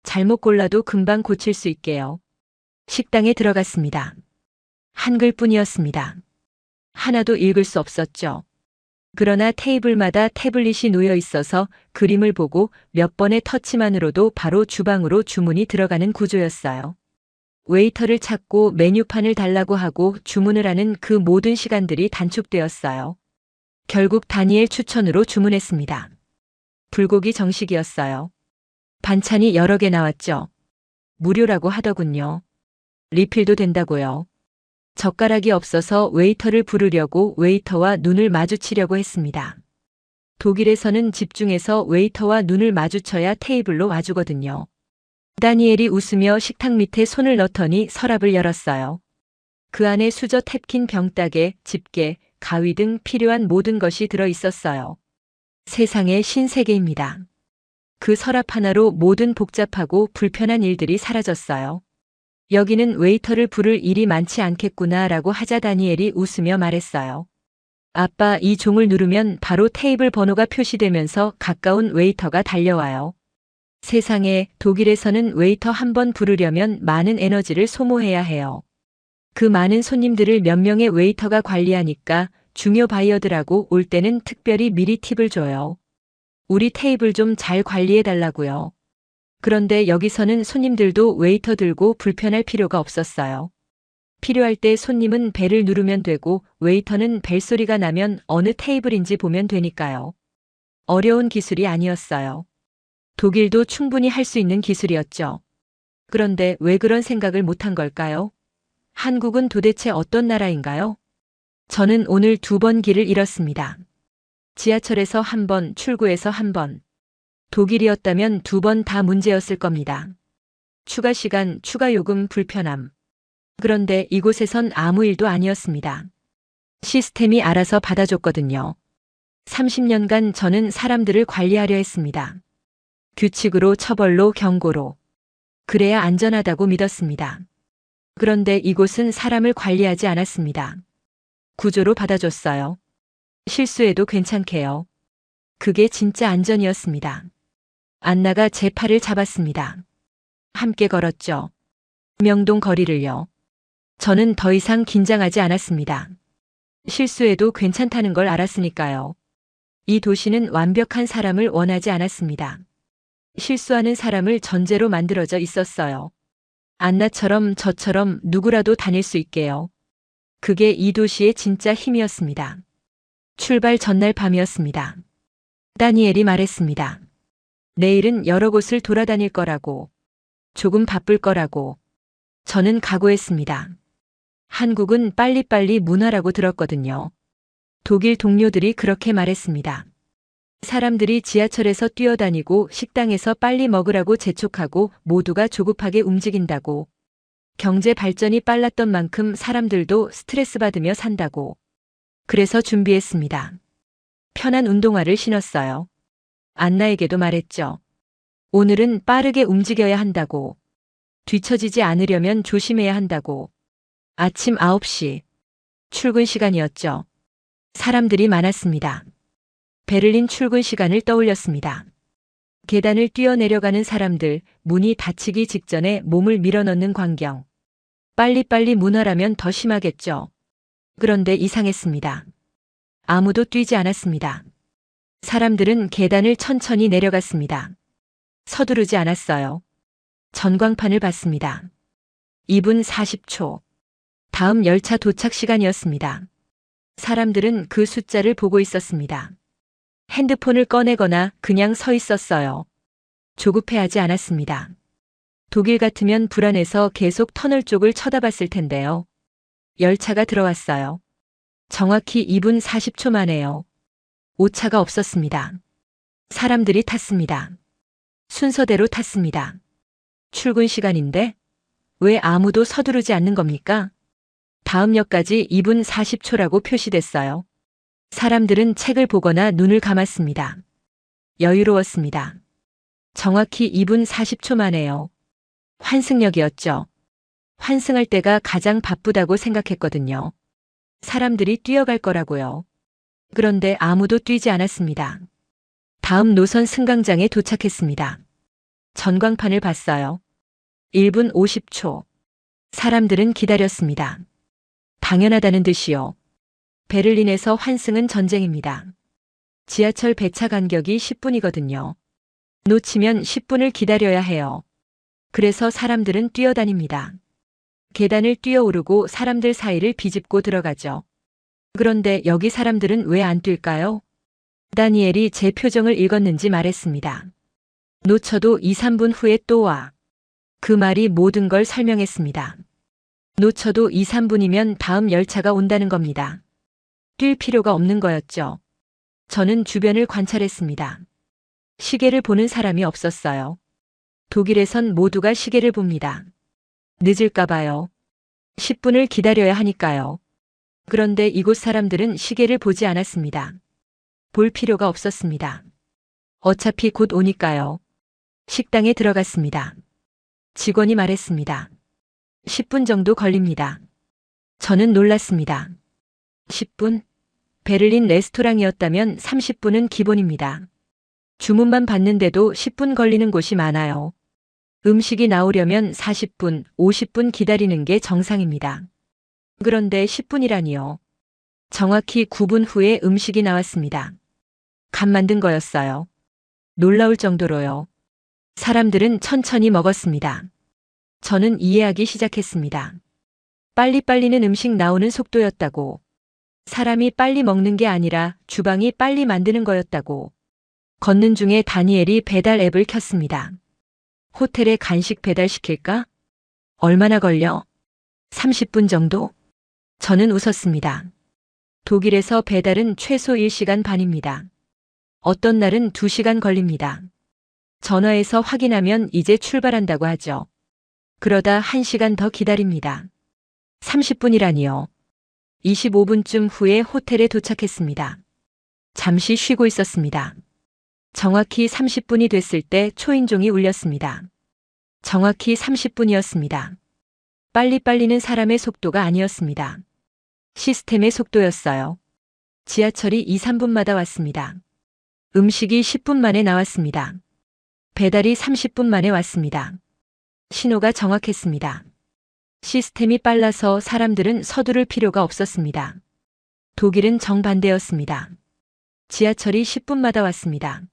잘못 골라도 금방 고칠 수 있게요. 식당에 들어갔습니다. 한글뿐이었습니다. 하나도 읽을 수 없었죠. 그러나 테이블마다 태블릿이 놓여 있어서 그림을 보고 몇 번의 터치만으로도 바로 주방으로 주문이 들어가는 구조였어요. 웨이터를 찾고 메뉴판을 달라고 하고 주문을 하는 그 모든 시간들이 단축되었어요. 결국 다니엘 추천으로 주문했습니다. 불고기 정식이었어요. 반찬이 여러 개 나왔죠. 무료라고 하더군요. 리필도 된다고요. 젓가락이 없어서 웨이터를 부르려고 웨이터와 눈을 마주치려고 했습니다. 독일에서는 집중해서 웨이터와 눈을 마주쳐야 테이블로 와주거든요. 다니엘이 웃으며 식탁 밑에 손을 넣더니 서랍을 열었어요. 그 안에 수저 탭킨 병따개, 집게, 가위 등 필요한 모든 것이 들어 있었어요. 세상의 신세계입니다. 그 서랍 하나로 모든 복잡하고 불편한 일들이 사라졌어요. 여기는 웨이터를 부를 일이 많지 않겠구나 라고 하자 다니엘이 웃으며 말했어요. 아빠, 이 종을 누르면 바로 테이블 번호가 표시되면서 가까운 웨이터가 달려와요. 세상에, 독일에서는 웨이터 한 번 부르려면 많은 에너지를 소모해야 해요. 그 많은 손님들을 몇 명의 웨이터가 관리하니까 중요 바이어들하고 올 때는 특별히 미리 팁을 줘요. 우리 테이블 좀 잘 관리해 달라고요. 그런데 여기서는 손님들도 웨이터 들고 불편할 필요가 없었어요. 필요할 때 손님은 벨을 누르면 되고 웨이터는 벨소리가 나면 어느 테이블인지 보면 되니까요. 어려운 기술이 아니었어요. 독일도 충분히 할 수 있는 기술이었죠. 그런데 왜 그런 생각을 못한 걸까요? 한국은 도대체 어떤 나라인가요? 저는 오늘 2번 길을 잃었습니다. 지하철에서 1번, 출구에서 1번. 독일이었다면 2번 다 문제였을 겁니다. 추가 시간, 추가 요금, 불편함. 그런데 이곳에선 아무 일도 아니었습니다. 시스템이 알아서 받아줬거든요. 30년간 저는 사람들을 관리하려 했습니다. 규칙으로, 처벌로, 경고로. 그래야 안전하다고 믿었습니다. 그런데 이곳은 사람을 관리하지 않았습니다. 구조로 받아줬어요. 실수해도 괜찮게요. 그게 진짜 안전이었습니다. 안나가 제 팔을 잡았습니다. 함께 걸었죠. 명동 거리를요. 저는 더 이상 긴장하지 않았습니다. 실수해도 괜찮다는 걸 알았으니까요. 이 도시는 완벽한 사람을 원하지 않았습니다. 실수하는 사람을 전제로 만들어져 있었어요. 안나처럼 저처럼 누구라도 다닐 수 있게요. 그게 이 도시의 진짜 힘이었습니다. 출발 전날 밤이었습니다. 다니엘이 말했습니다. 내일은 여러 곳을 돌아다닐 거라고. 조금 바쁠 거라고. 저는 각오했습니다. 한국은 빨리빨리 문화라고 들었거든요. 독일 동료들이 그렇게 말했습니다. 사람들이 지하철에서 뛰어다니고 식당에서 빨리 먹으라고 재촉하고 모두가 조급하게 움직인다고. 경제 발전이 빨랐던 만큼 사람들도 스트레스 받으며 산다고. 그래서 준비했습니다. 편한 운동화를 신었어요. 안나에게도 말했죠. 오늘은 빠르게 움직여야 한다고. 뒤처지지 않으려면 조심해야 한다고. 아침 9시. 출근 시간이었죠. 사람들이 많았습니다. 베를린 출근 시간을 떠올렸습니다. 계단을 뛰어내려가는 사람들, 문이 닫히기 직전에 몸을 밀어넣는 광경. 빨리빨리 문화라면 더 심하겠죠. 그런데 이상했습니다. 아무도 뛰지 않았습니다. 사람들은 계단을 천천히 내려갔습니다. 서두르지 않았어요. 전광판을 봤습니다. 2분 40초. 다음 열차 도착 시간이었습니다. 사람들은 그 숫자를 보고 있었습니다. 핸드폰을 꺼내거나 그냥 서 있었어요. 조급해하지 않았습니다. 독일 같으면 불안해서 계속 터널 쪽을 쳐다봤을 텐데요. 열차가 들어왔어요. 정확히 2분 40초 만에요. 오차가 없었습니다. 사람들이 탔습니다. 순서대로 탔습니다. 출근 시간인데 왜 아무도 서두르지 않는 겁니까? 다음 역까지 2분 40초라고 표시됐어요. 사람들은 책을 보거나 눈을 감았습니다. 여유로웠습니다. 정확히 2분 40초 만에요. 환승역이었죠. 환승할 때가 가장 바쁘다고 생각했거든요. 사람들이 뛰어갈 거라고요. 그런데 아무도 뛰지 않았습니다. 다음 노선 승강장에 도착했습니다. 전광판을 봤어요. 1분 50초. 사람들은 기다렸습니다. 당연하다는 듯이요. 베를린에서 환승은 전쟁입니다. 지하철 배차 간격이 10분이거든요. 놓치면 10분을 기다려야 해요. 그래서 사람들은 뛰어다닙니다. 계단을 뛰어오르고 사람들 사이를 비집고 들어가죠. 그런데 여기 사람들은 왜 안 뛸까요? 다니엘이 제 표정을 읽었는지 말했습니다. 놓쳐도 2, 3분 후에 또 와. 그 말이 모든 걸 설명했습니다. 놓쳐도 2, 3분이면 다음 열차가 온다는 겁니다. 뛸 필요가 없는 거였죠. 저는 주변을 관찰했습니다. 시계를 보는 사람이 없었어요. 독일에선 모두가 시계를 봅니다. 늦을까 봐요. 10분을 기다려야 하니까요. 그런데 이곳 사람들은 시계를 보지 않았습니다. 볼 필요가 없었습니다. 어차피 곧 오니까요. 식당에 들어갔습니다. 직원이 말했습니다. 10분 정도 걸립니다. 저는 놀랐습니다. 10분? 베를린 레스토랑이었다면 30분은 기본입니다. 주문만 받는데도 10분 걸리는 곳이 많아요. 음식이 나오려면 40분, 50분 기다리는 게 정상입니다. 그런데 10분이라니요. 정확히 9분 후에 음식이 나왔습니다. 간 만든 거였어요. 놀라울 정도로요. 사람들은 천천히 먹었습니다. 저는 이해하기 시작했습니다. 빨리빨리는 음식 나오는 속도였다고. 사람이 빨리 먹는 게 아니라 주방이 빨리 만드는 거였다고. 걷는 중에 다니엘이 배달 앱을 켰습니다. 호텔에 간식 배달시킬까? 얼마나 걸려? 30분 정도? 저는 웃었습니다. 독일에서 배달은 최소 1시간 반입니다. 어떤 날은 2시간 걸립니다. 전화해서 확인하면 이제 출발한다고 하죠. 그러다 1시간 더 기다립니다. 30분이라니요. 25분쯤 후에 호텔에 도착했습니다. 잠시 쉬고 있었습니다. 정확히 30분이 됐을 때 초인종이 울렸습니다. 정확히 30분이었습니다. 빨리빨리는 사람의 속도가 아니었습니다. 시스템의 속도였어요. 지하철이 2, 3분마다 왔습니다. 음식이 10분 만에 나왔습니다. 배달이 30분 만에 왔습니다. 신호가 정확했습니다. 시스템이 빨라서 사람들은 서두를 필요가 없었습니다. 독일은 정반대였습니다. 지하철이 10분마다 왔습니다.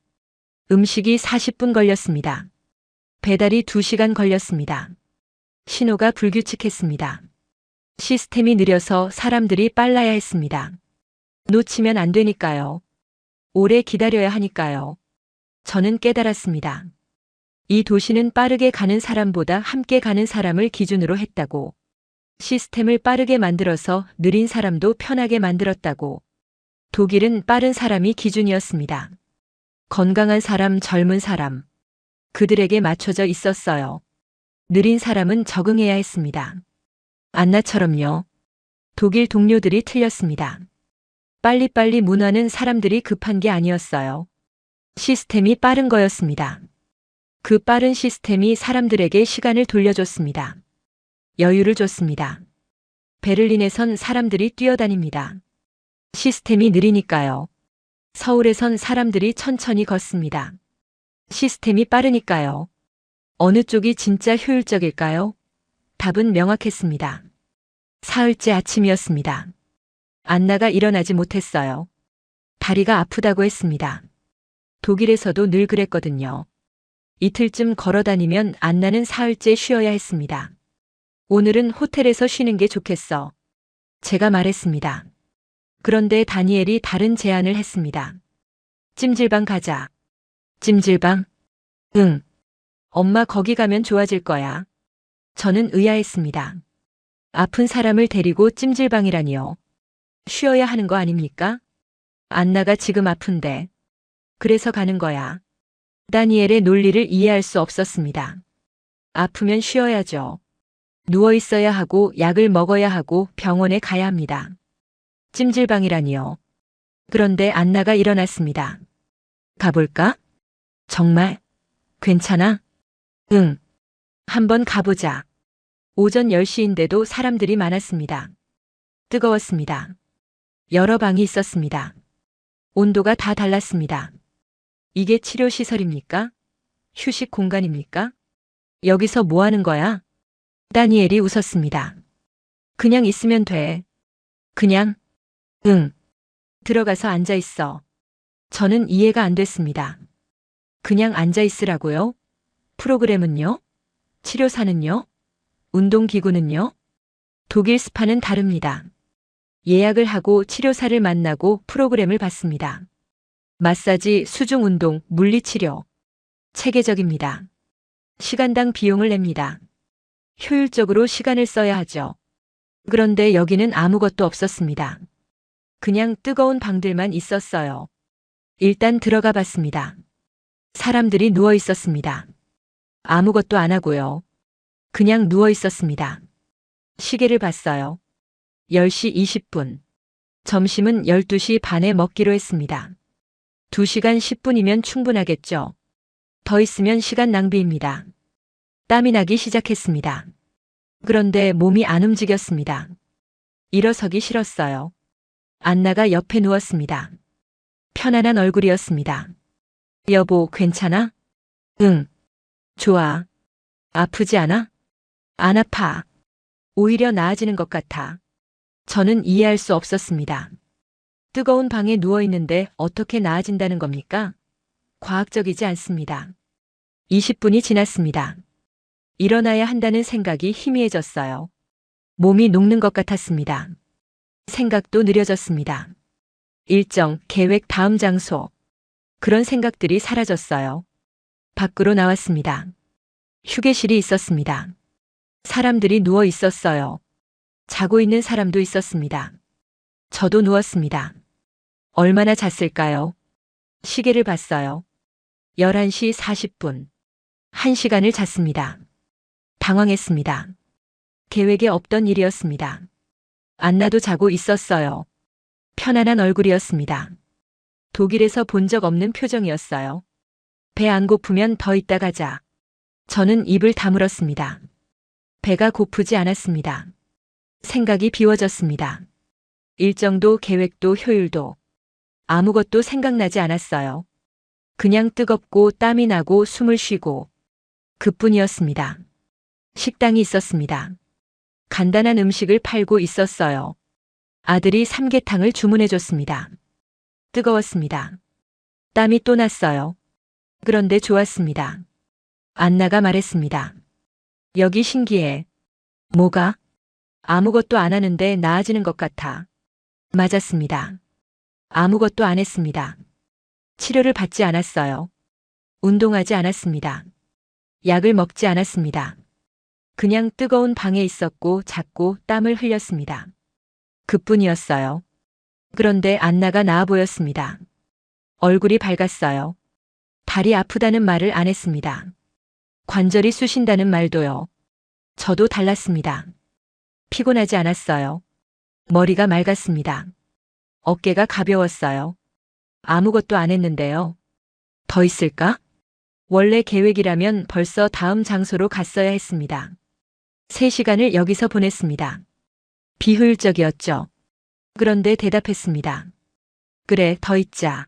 음식이 40분 걸렸습니다. 배달이 2시간 걸렸습니다. 신호가 불규칙했습니다. 시스템이 느려서 사람들이 빨라야 했습니다. 놓치면 안 되니까요. 오래 기다려야 하니까요. 저는 깨달았습니다. 이 도시는 빠르게 가는 사람보다 함께 가는 사람을 기준으로 했다고. 시스템을 빠르게 만들어서 느린 사람도 편하게 만들었다고. 독일은 빠른 사람이 기준이었습니다. 건강한 사람, 젊은 사람. 그들에게 맞춰져 있었어요. 느린 사람은 적응해야 했습니다. 안나처럼요. 독일 동료들이 틀렸습니다. 빨리빨리 문화는 사람들이 급한 게 아니었어요. 시스템이 빠른 거였습니다. 그 빠른 시스템이 사람들에게 시간을 돌려줬습니다. 여유를 줬습니다. 베를린에선 사람들이 뛰어다닙니다. 시스템이 느리니까요. 서울에선 사람들이 천천히 걷습니다. 시스템이 빠르니까요. 어느 쪽이 진짜 효율적일까요? 답은 명확했습니다. 사흘째 아침이었습니다. 안나가 일어나지 못했어요. 다리가 아프다고 했습니다. 독일에서도 늘 그랬거든요. 이틀쯤 걸어다니면 안나는 사흘째 쉬어야 했습니다. 오늘은 호텔에서 쉬는 게 좋겠어. 제가 말했습니다. 그런데 다니엘이 다른 제안을 했습니다. 찜질방 가자. 찜질방? 응. 엄마 거기 가면 좋아질 거야. 저는 의아했습니다. 아픈 사람을 데리고 찜질방이라니요. 쉬어야 하는 거 아닙니까? 안나가 지금 아픈데. 그래서 가는 거야. 다니엘의 논리를 이해할 수 없었습니다. 아프면 쉬어야죠. 누워 있어야 하고 약을 먹어야 하고 병원에 가야 합니다. 찜질방이라니요. 그런데 안나가 일어났습니다. 가볼까? 정말? 괜찮아? 응. 한번 가보자. 오전 10시인데도 사람들이 많았습니다. 뜨거웠습니다. 여러 방이 있었습니다. 온도가 다 달랐습니다. 이게 치료시설입니까? 휴식 공간입니까? 여기서 뭐 하는 거야? 다니엘이 웃었습니다. 그냥 있으면 돼. 그냥? 응. 들어가서 앉아 있어. 저는 이해가 안 됐습니다. 그냥 앉아 있으라고요? 프로그램은요? 치료사는요? 운동기구는요? 독일 스파는 다릅니다. 예약을 하고 치료사를 만나고 프로그램을 받습니다. 마사지, 수중 운동, 물리치료. 체계적입니다. 시간당 비용을 냅니다. 효율적으로 시간을 써야 하죠. 그런데 여기는 아무것도 없었습니다. 그냥 뜨거운 방들만 있었어요. 일단 들어가 봤습니다. 사람들이 누워 있었습니다. 아무것도 안 하고요. 그냥 누워 있었습니다. 시계를 봤어요. 10시 20분. 점심은 12시 반에 먹기로 했습니다. 2시간 10분이면 충분하겠죠. 더 있으면 시간 낭비입니다. 땀이 나기 시작했습니다. 그런데 몸이 안 움직였습니다. 일어서기 싫었어요. 안나가 옆에 누웠습니다. 편안한 얼굴이었습니다. 여보, 괜찮아? 응. 좋아. 아프지 않아? 안 아파. 오히려 나아지는 것 같아. 저는 이해할 수 없었습니다. 뜨거운 방에 누워 있는데 어떻게 나아진다는 겁니까? 과학적이지 않습니다. 20분이 지났습니다. 일어나야 한다는 생각이 희미해졌어요. 몸이 녹는 것 같았습니다. 생각도 느려졌습니다. 일정, 계획, 다음 장소. 그런 생각들이 사라졌어요. 밖으로 나왔습니다. 휴게실이 있었습니다. 사람들이 누워 있었어요. 자고 있는 사람도 있었습니다. 저도 누웠습니다. 얼마나 잤을까요? 시계를 봤어요. 11시 40분. 1시간을 잤습니다. 당황했습니다. 계획에 없던 일이었습니다. 안나도 자고 있었어요. 편안한 얼굴이었습니다. 독일에서 본 적 없는 표정이었어요. 배 안 고프면 더 있다 가자. 저는 입을 다물었습니다. 배가 고프지 않았습니다. 생각이 비워졌습니다. 일정도 계획도 효율도 아무것도 생각나지 않았어요. 그냥 뜨겁고 땀이 나고 숨을 쉬고 그뿐이었습니다. 식당이 있었습니다. 간단한 음식을 팔고 있었어요. 아들이 삼계탕을 주문해줬습니다. 뜨거웠습니다. 땀이 또 났어요. 그런데 좋았습니다. 안나가 말했습니다. 여기 신기해. 뭐가? 아무것도 안 하는데 나아지는 것 같아. 맞았습니다. 아무것도 안 했습니다. 치료를 받지 않았어요. 운동하지 않았습니다. 약을 먹지 않았습니다. 그냥 뜨거운 방에 있었고 잤고 땀을 흘렸습니다. 그뿐이었어요. 그런데 안나가 나아 보였습니다. 얼굴이 밝았어요. 다리 아프다는 말을 안 했습니다. 관절이 쑤신다는 말도요. 저도 달랐습니다. 피곤하지 않았어요. 머리가 맑았습니다. 어깨가 가벼웠어요. 아무것도 안 했는데요. 더 있을까? 원래 계획이라면 벌써 다음 장소로 갔어야 했습니다. 3시간을 여기서 보냈습니다. 비효율적이었죠. 그런데 대답했습니다. 그래, 더 있자.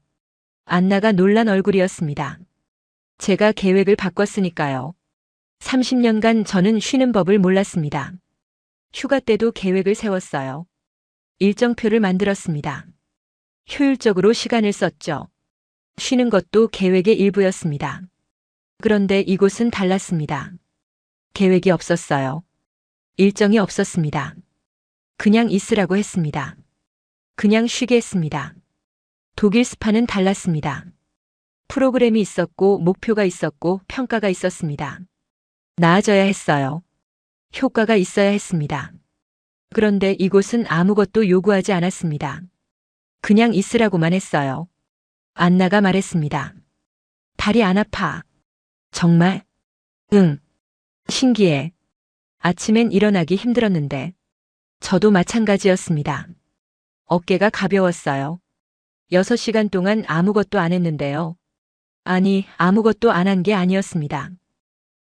안나가 놀란 얼굴이었습니다. 제가 계획을 바꿨으니까요. 30년간 저는 쉬는 법을 몰랐습니다. 휴가 때도 계획을 세웠어요. 일정표를 만들었습니다. 효율적으로 시간을 썼죠. 쉬는 것도 계획의 일부였습니다. 그런데 이곳은 달랐습니다. 계획이 없었어요. 일정이 없었습니다. 그냥 있으라고 했습니다. 그냥 쉬게 했습니다. 독일 스파는 달랐습니다. 프로그램이 있었고 목표가 있었고 평가가 있었습니다. 나아져야 했어요. 효과가 있어야 했습니다. 그런데 이곳은 아무것도 요구하지 않았습니다. 그냥 있으라고만 했어요. 안나가 말했습니다. 다리 안 아파. 정말? 응. 신기해. 아침엔 일어나기 힘들었는데 저도 마찬가지였습니다. 어깨가 가벼웠어요. 6시간 동안 아무것도 안 했는데요. 아니, 아무것도 안 한 게 아니었습니다.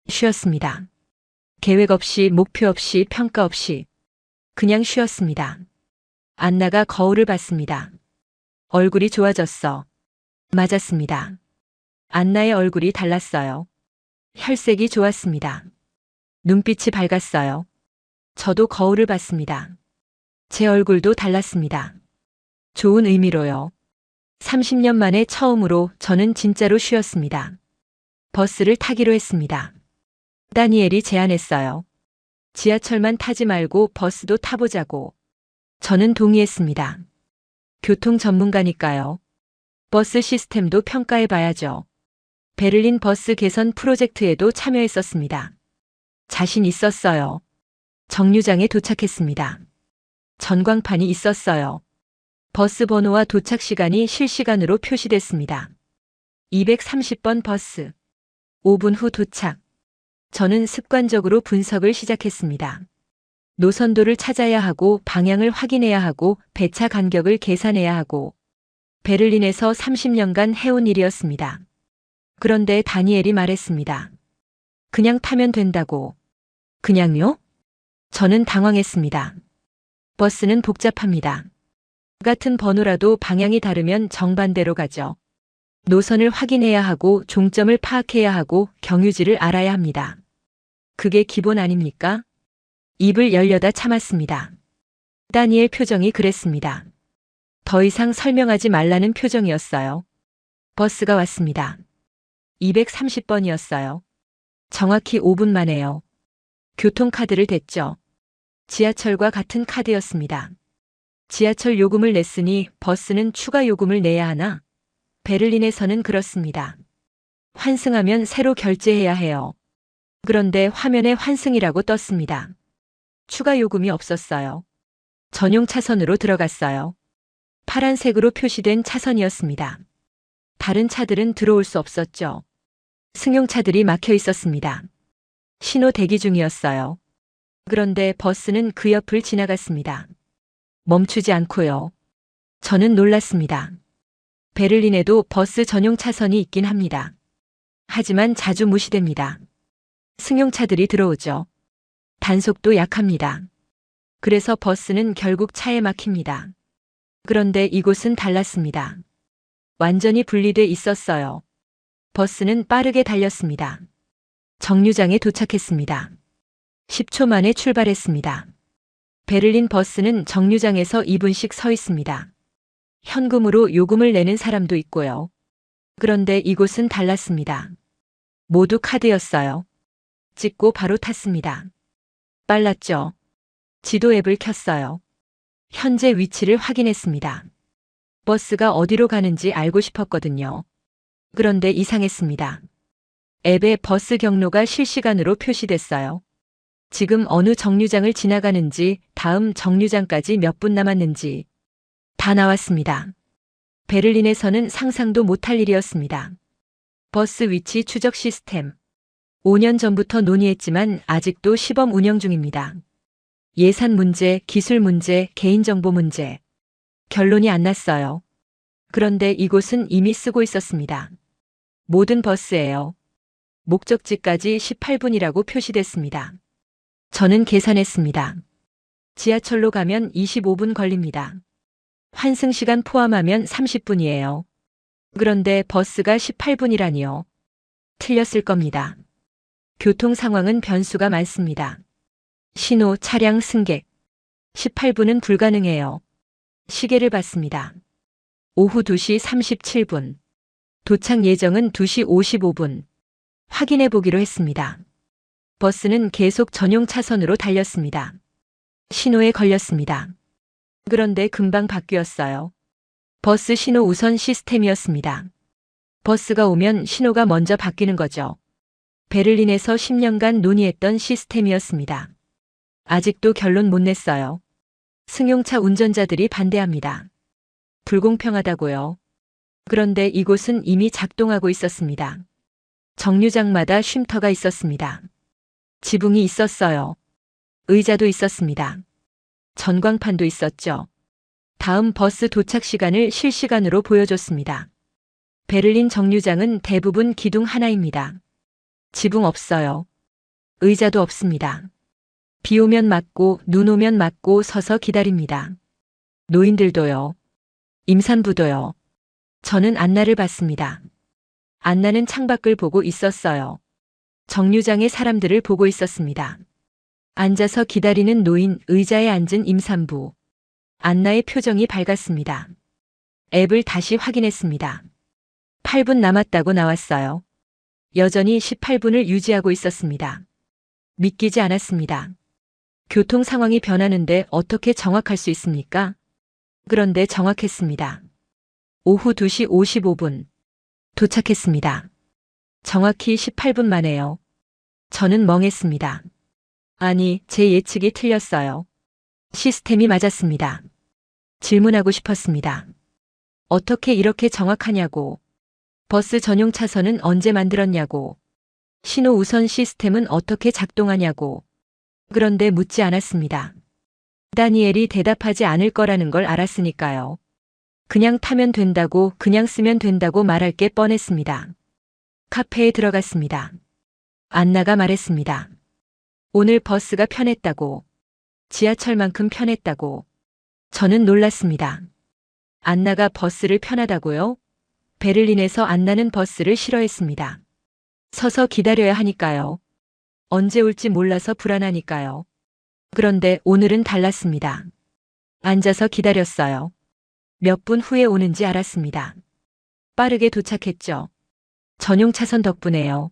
쉬었습니다. 계획 없이, 목표 없이, 평가 없이 그냥 쉬었습니다. 안나가 거울을 봤습니다. 얼굴이 좋아졌어. 맞았습니다. 안나의 얼굴이 달랐어요. 혈색이 좋았습니다. 눈빛이 밝았어요. 저도 거울을 봤습니다. 제 얼굴도 달랐습니다. 좋은 의미로요. 30년 만에 처음으로 저는 진짜로 쉬었습니다. 버스를 타기로 했습니다. 다니엘이 제안했어요. 지하철만 타지 말고 버스도 타보자고. 저는 동의했습니다. 교통 전문가니까요. 버스 시스템도 평가해봐야죠. 베를린 버스 개선 프로젝트에도 참여했었습니다. 자신 있었어요. 정류장에 도착했습니다. 전광판이 있었어요. 버스 번호와 도착 시간이 실시간으로 표시됐습니다. 230번 버스. 5분 후 도착. 저는 습관적으로 분석을 시작했습니다. 노선도를 찾아야 하고 방향을 확인해야 하고 배차 간격을 계산해야 하고 베를린에서 30년간 해온 일이었습니다. 그런데 다니엘이 말했습니다. 그냥 타면 된다고. 그냥요? 저는 당황했습니다. 버스는 복잡합니다. 같은 번호라도 방향이 다르면 정반대로 가죠. 노선을 확인해야 하고 종점을 파악해야 하고 경유지를 알아야 합니다. 그게 기본 아닙니까? 입을 열려다 참았습니다. 다니엘 표정이 그랬습니다. 더 이상 설명하지 말라는 표정이었어요. 버스가 왔습니다. 230번이었어요. 정확히 5분 만에요. 교통카드를 댔죠. 지하철과 같은 카드였습니다. 지하철 요금을 냈으니 버스는 추가 요금을 내야 하나? 베를린에서는 그렇습니다. 환승하면 새로 결제해야 해요. 그런데 화면에 환승이라고 떴습니다. 추가 요금이 없었어요. 전용 차선으로 들어갔어요. 파란색으로 표시된 차선이었습니다. 다른 차들은 들어올 수 없었죠. 승용차들이 막혀 있었습니다. 신호 대기 중이었어요. 그런데 버스는 그 옆을 지나갔습니다. 멈추지 않고요. 저는 놀랐습니다. 베를린에도 버스 전용 차선이 있긴 합니다. 하지만 자주 무시됩니다. 승용차들이 들어오죠. 단속도 약합니다. 그래서 버스는 결국 차에 막힙니다. 그런데 이곳은 달랐습니다. 완전히 분리돼 있었어요. 버스는 빠르게 달렸습니다. 정류장에 도착했습니다. 10초 만에 출발했습니다. 베를린 버스는 정류장에서 2분씩 서 있습니다. 현금으로 요금을 내는 사람도 있고요. 그런데 이곳은 달랐습니다. 모두 카드였어요. 찍고 바로 탔습니다. 빨랐죠. 지도 앱을 켰어요. 현재 위치를 확인했습니다. 버스가 어디로 가는지 알고 싶었거든요. 그런데 이상했습니다. 앱에 버스 경로가 실시간으로 표시됐어요. 지금 어느 정류장을 지나가는지, 다음 정류장까지 몇 분 남았는지 다 나왔습니다. 베를린에서는 상상도 못할 일이었습니다. 버스 위치 추적 시스템. 5년 전부터 논의했지만 아직도 시범 운영 중입니다. 예산 문제, 기술 문제, 개인정보 문제. 결론이 안 났어요. 그런데 이곳은 이미 쓰고 있었습니다. 모든 버스예요. 목적지까지 18분이라고 표시됐습니다. 저는 계산했습니다. 지하철로 가면 25분 걸립니다. 환승 시간 포함하면 30분이에요. 그런데 버스가 18분이라니요. 틀렸을 겁니다. 교통 상황은 변수가 많습니다. 신호, 차량, 승객. 18분은 불가능해요. 시계를 봤습니다. 오후 2시 37분. 도착 예정은 2시 55분. 확인해 보기로 했습니다. 버스는 계속 전용 차선으로 달렸습니다. 신호에 걸렸습니다. 그런데 금방 바뀌었어요. 버스 신호 우선 시스템이었습니다. 버스가 오면 신호가 먼저 바뀌는 거죠. 베를린에서 10년간 논의했던 시스템이었습니다. 아직도 결론 못 냈어요. 승용차 운전자들이 반대합니다. 불공평하다고요. 그런데 이곳은 이미 작동하고 있었습니다. 정류장마다 쉼터가 있었습니다. 지붕이 있었어요. 의자도 있었습니다. 전광판도 있었죠. 다음 버스 도착 시간을 실시간으로 보여줬습니다. 베를린 정류장은 대부분 기둥 하나입니다. 지붕 없어요. 의자도 없습니다. 비 오면 맞고 눈 오면 맞고 서서 기다립니다. 노인들도요. 임산부도요. 저는 안나를 봤습니다. 안나는 창밖을 보고 있었어요. 정류장의 사람들을 보고 있었습니다. 앉아서 기다리는 노인, 의자에 앉은 임산부. 안나의 표정이 밝았습니다. 앱을 다시 확인했습니다. 8분 남았다고 나왔어요. 여전히 18분을 유지하고 있었습니다. 믿기지 않았습니다. 교통 상황이 변하는데 어떻게 정확할 수 있습니까? 그런데 정확했습니다. 오후 2시 55분. 도착했습니다. 정확히 18분 만에요. 저는 멍했습니다. 아니, 제 예측이 틀렸어요. 시스템이 맞았습니다. 질문하고 싶었습니다. 어떻게 이렇게 정확하냐고. 버스 전용 차선은 언제 만들었냐고. 신호 우선 시스템은 어떻게 작동하냐고. 그런데 묻지 않았습니다. 다니엘이 대답하지 않을 거라는 걸 알았으니까요. 그냥 타면 된다고, 그냥 쓰면 된다고 말할 게 뻔했습니다. 카페에 들어갔습니다. 안나가 말했습니다. 오늘 버스가 편했다고. 지하철만큼 편했다고. 저는 놀랐습니다. 안나가 버스를 편하다고요? 베를린에서 안나는 버스를 싫어했습니다. 서서 기다려야 하니까요. 언제 올지 몰라서 불안하니까요. 그런데 오늘은 달랐습니다. 앉아서 기다렸어요. 몇 분 후에 오는지 알았습니다. 빠르게 도착했죠. 전용 차선 덕분에요.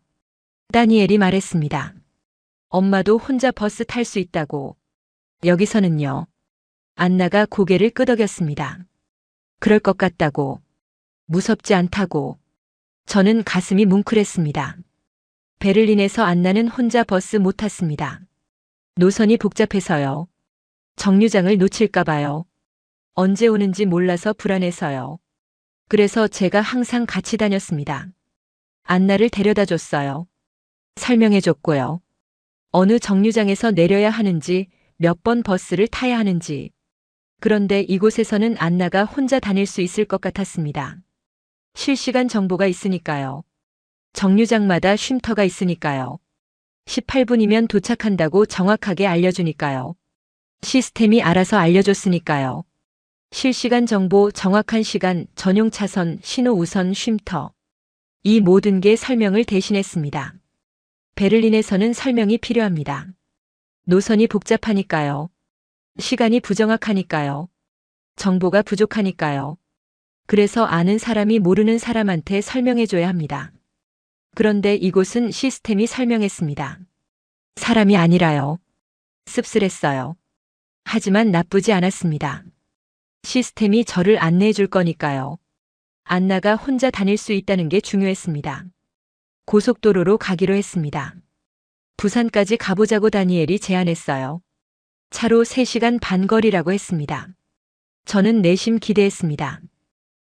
다니엘이 말했습니다. 엄마도 혼자 버스 탈 수 있다고. 여기서는요. 안나가 고개를 끄덕였습니다. 그럴 것 같다고. 무섭지 않다고. 저는 가슴이 뭉클했습니다. 베를린에서 안나는 혼자 버스 못 탔습니다. 노선이 복잡해서요. 정류장을 놓칠까봐요. 언제 오는지 몰라서 불안해서요. 그래서 제가 항상 같이 다녔습니다. 안나를 데려다 줬어요. 설명해 줬고요. 어느 정류장에서 내려야 하는지, 몇 번 버스를 타야 하는지. 그런데 이곳에서는 안나가 혼자 다닐 수 있을 것 같았습니다. 실시간 정보가 있으니까요. 정류장마다 쉼터가 있으니까요. 18분이면 도착한다고 정확하게 알려주니까요. 시스템이 알아서 알려줬으니까요. 실시간 정보, 정확한 시간, 전용 차선, 신호 우선, 쉼터. 이 모든 게 설명을 대신했습니다. 베를린에서는 설명이 필요합니다. 노선이 복잡하니까요. 시간이 부정확하니까요. 정보가 부족하니까요. 그래서 아는 사람이 모르는 사람한테 설명해줘야 합니다. 그런데 이곳은 시스템이 설명했습니다. 사람이 아니라요. 씁쓸했어요. 하지만 나쁘지 않았습니다. 시스템이 저를 안내해 줄 거니까요. 안나가 혼자 다닐 수 있다는 게 중요했습니다. 고속도로로 가기로 했습니다. 부산까지 가보자고 다니엘이 제안했어요. 차로 3시간 반 거리라고 했습니다. 저는 내심 기대했습니다.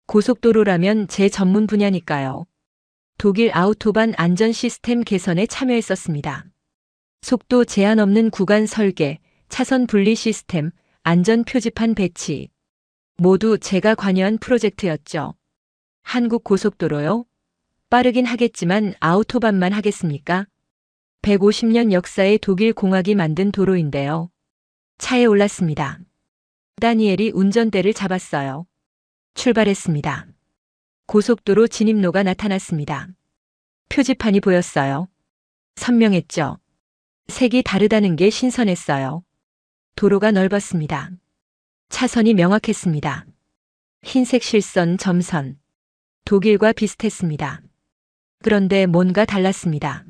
고속도로라면 제 전문 분야니까요. 독일 아우토반 안전 시스템 개선에 참여했었습니다. 속도 제한 없는 구간 설계, 차선 분리 시스템, 안전 표지판 배치. 모두 제가 관여한 프로젝트였죠. 한국 고속도로요? 빠르긴 하겠지만 아우토반만 하겠습니까? 150년 역사의 독일 공학이 만든 도로인데요. 차에 올랐습니다. 다니엘이 운전대를 잡았어요. 출발했습니다. 고속도로 진입로가 나타났습니다. 표지판이 보였어요. 선명했죠. 색이 다르다는 게 신선했어요. 도로가 넓었습니다. 차선이 명확했습니다. 흰색 실선, 점선. 독일과 비슷했습니다. 그런데 뭔가 달랐습니다.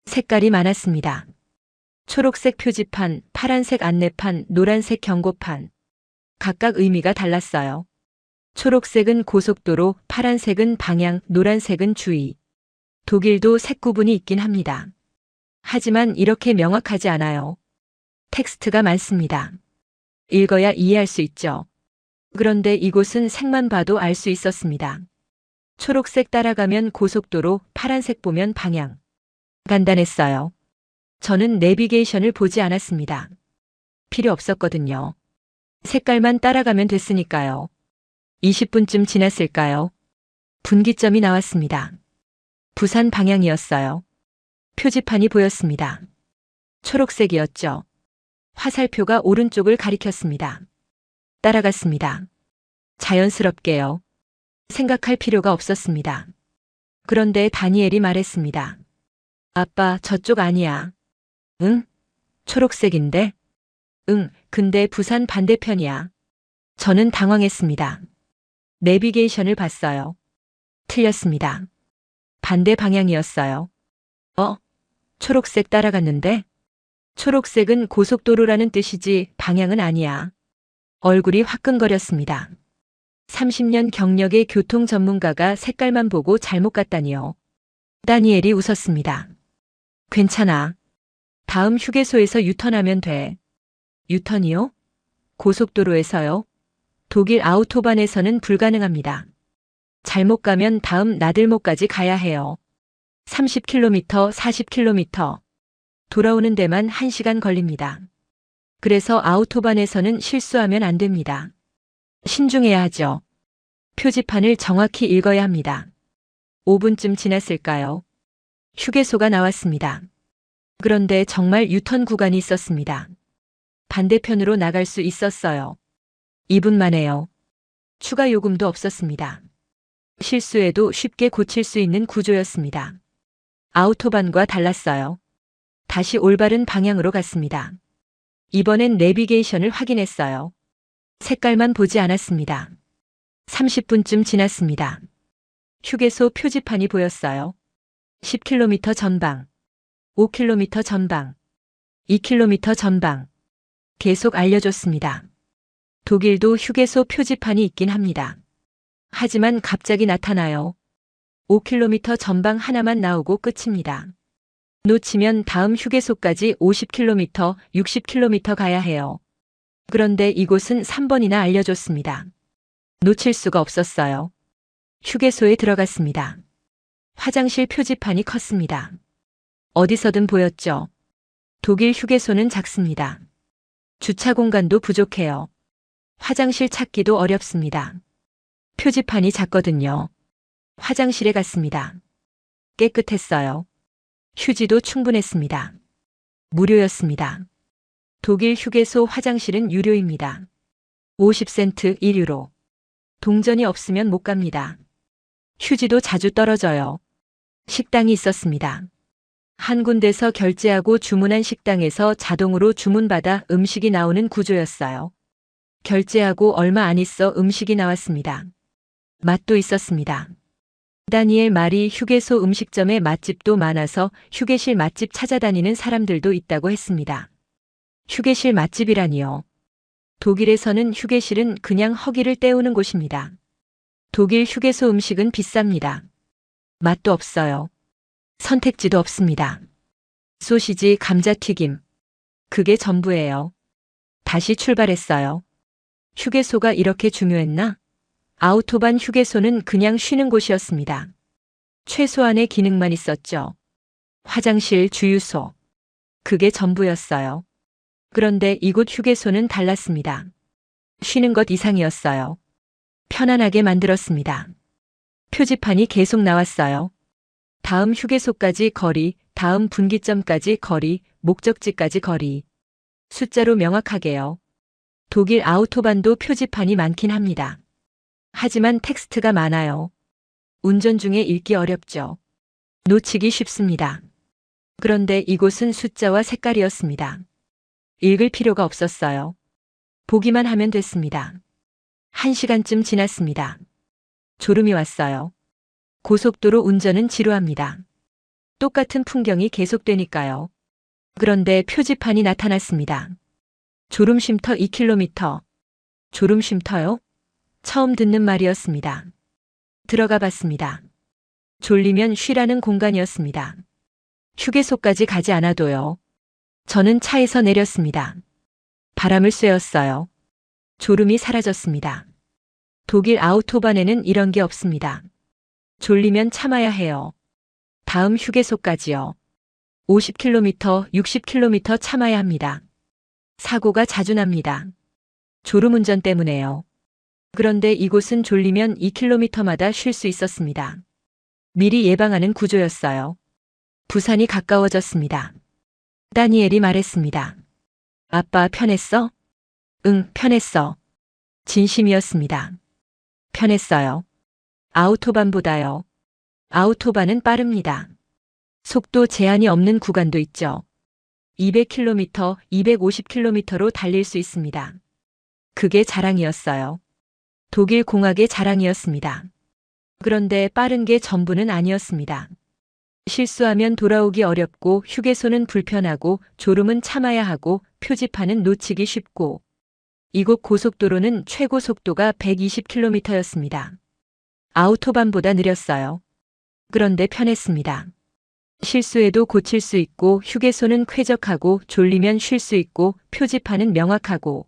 색깔이 많았습니다. 초록색 표지판, 파란색 안내판, 노란색 경고판. 각각 의미가 달랐어요. 초록색은 고속도로, 파란색은 방향, 노란색은 주의. 독일도 색 구분이 있긴 합니다. 하지만 이렇게 명확하지 않아요. 텍스트가 많습니다. 읽어야 이해할 수 있죠. 그런데 이곳은 색만 봐도 알 수 있었습니다. 초록색 따라가면 고속도로, 파란색 보면 방향. 간단했어요. 저는 내비게이션을 보지 않았습니다. 필요 없었거든요. 색깔만 따라가면 됐으니까요. 20분쯤 지났을까요? 분기점이 나왔습니다. 부산 방향이었어요. 표지판이 보였습니다. 초록색이었죠. 화살표가 오른쪽을 가리켰습니다. 따라갔습니다. 자연스럽게요. 생각할 필요가 없었습니다. 그런데 다니엘이 말했습니다. 아빠, 저쪽 아니야. 응? 초록색인데? 응, 근데 부산 반대편이야. 저는 당황했습니다. 내비게이션을 봤어요. 틀렸습니다. 반대 방향이었어요. 초록색 따라갔는데? 초록색은 고속도로라는 뜻이지 방향은 아니야. 얼굴이 화끈거렸습니다. 30년 경력의 교통 전문가가 색깔만 보고 잘못 갔다니요. 다니엘이 웃었습니다. 괜찮아. 다음 휴게소에서 유턴하면 돼. 유턴이요? 고속도로에서요? 독일 아우토반에서는 불가능합니다. 잘못 가면 다음 나들목까지 가야 해요. 30km, 40km. 돌아오는 데만 1시간 걸립니다. 그래서 아우토반에서는 실수하면 안 됩니다. 신중해야 하죠. 표지판을 정확히 읽어야 합니다. 5분쯤 지났을까요? 휴게소가 나왔습니다. 그런데 정말 유턴 구간이 있었습니다. 반대편으로 나갈 수 있었어요. 2분 만에요. 추가 요금도 없었습니다. 실수해도 쉽게 고칠 수 있는 구조였습니다. 아우토반과 달랐어요. 다시 올바른 방향으로 갔습니다. 이번엔 내비게이션을 확인했어요. 색깔만 보지 않았습니다. 30분쯤 지났습니다. 휴게소 표지판이 보였어요. 10km 전방, 5km 전방, 2km 전방. 계속 알려줬습니다. 독일도 휴게소 표지판이 있긴 합니다. 하지만 갑자기 나타나요. 5km 전방 하나만 나오고 끝입니다. 놓치면 다음 휴게소까지 50km, 60km 가야 해요. 그런데 이곳은 3번이나 알려줬습니다. 놓칠 수가 없었어요. 휴게소에 들어갔습니다. 화장실 표지판이 컸습니다. 어디서든 보였죠. 독일 휴게소는 작습니다. 주차 공간도 부족해요. 화장실 찾기도 어렵습니다. 표지판이 작거든요. 화장실에 갔습니다. 깨끗했어요. 휴지도 충분했습니다. 무료였습니다. 독일 휴게소 화장실은 유료입니다. 50센트 1유로. 동전이 없으면 못 갑니다. 휴지도 자주 떨어져요. 식당이 있었습니다. 한 군데서 결제하고 주문한 식당에서 자동으로 주문받아 음식이 나오는 구조였어요. 결제하고 얼마 안 있어 음식이 나왔습니다. 맛도 있었습니다. 다니엘 말이 휴게소 음식점에 맛집도 많아서 휴게실 맛집 찾아다니는 사람들도 있다고 했습니다. 휴게실 맛집이라니요. 독일에서는 휴게실은 그냥 허기를 때우는 곳입니다. 독일 휴게소 음식은 비쌉니다. 맛도 없어요. 선택지도 없습니다. 소시지, 감자튀김. 그게 전부예요. 다시 출발했어요. 휴게소가 이렇게 중요했나? 아우토반 휴게소는 그냥 쉬는 곳이었습니다. 최소한의 기능만 있었죠. 화장실, 주유소. 그게 전부였어요. 그런데 이곳 휴게소는 달랐습니다. 쉬는 것 이상이었어요. 편안하게 만들었습니다. 표지판이 계속 나왔어요. 다음 휴게소까지 거리, 다음 분기점까지 거리, 목적지까지 거리. 숫자로 명확하게요. 독일 아우토반도 표지판이 많긴 합니다. 하지만 텍스트가 많아요. 운전 중에 읽기 어렵죠. 놓치기 쉽습니다. 그런데 이곳은 숫자와 색깔이었습니다. 읽을 필요가 없었어요. 보기만 하면 됐습니다. 1시간쯤 지났습니다. 졸음이 왔어요. 고속도로 운전은 지루합니다. 똑같은 풍경이 계속되니까요. 그런데 표지판이 나타났습니다. 졸음 쉼터 2km. 졸음 쉼터요? 처음 듣는 말이었습니다. 들어가 봤습니다. 졸리면 쉬라는 공간이었습니다. 휴게소까지 가지 않아도요. 저는 차에서 내렸습니다. 바람을 쐬었어요. 졸음이 사라졌습니다. 독일 아우토반에는 이런 게 없습니다. 졸리면 참아야 해요. 다음 휴게소까지요. 50km, 60km 참아야 합니다. 사고가 자주 납니다. 졸음운전 때문에요. 그런데 이곳은 졸리면 2km마다 쉴 수 있었습니다. 미리 예방하는 구조였어요. 부산이 가까워졌습니다. 다니엘이 말했습니다. 아빠 편했어? 응, 편했어. 진심이었습니다. 편했어요. 아우토반보다요. 아우토반은 빠릅니다. 속도 제한이 없는 구간도 있죠. 200km, 250km로 달릴 수 있습니다. 그게 자랑이었어요. 독일 공학의 자랑이었습니다. 그런데 빠른 게 전부는 아니었습니다. 실수하면 돌아오기 어렵고 휴게소는 불편하고 졸음은 참아야 하고 표지판은 놓치기 쉽고 이곳 고속도로는 최고 속도가 120km였습니다. 아우토반보다 느렸어요. 그런데 편했습니다. 실수해도 고칠 수 있고 휴게소는 쾌적하고 졸리면 쉴 수 있고 표지판은 명확하고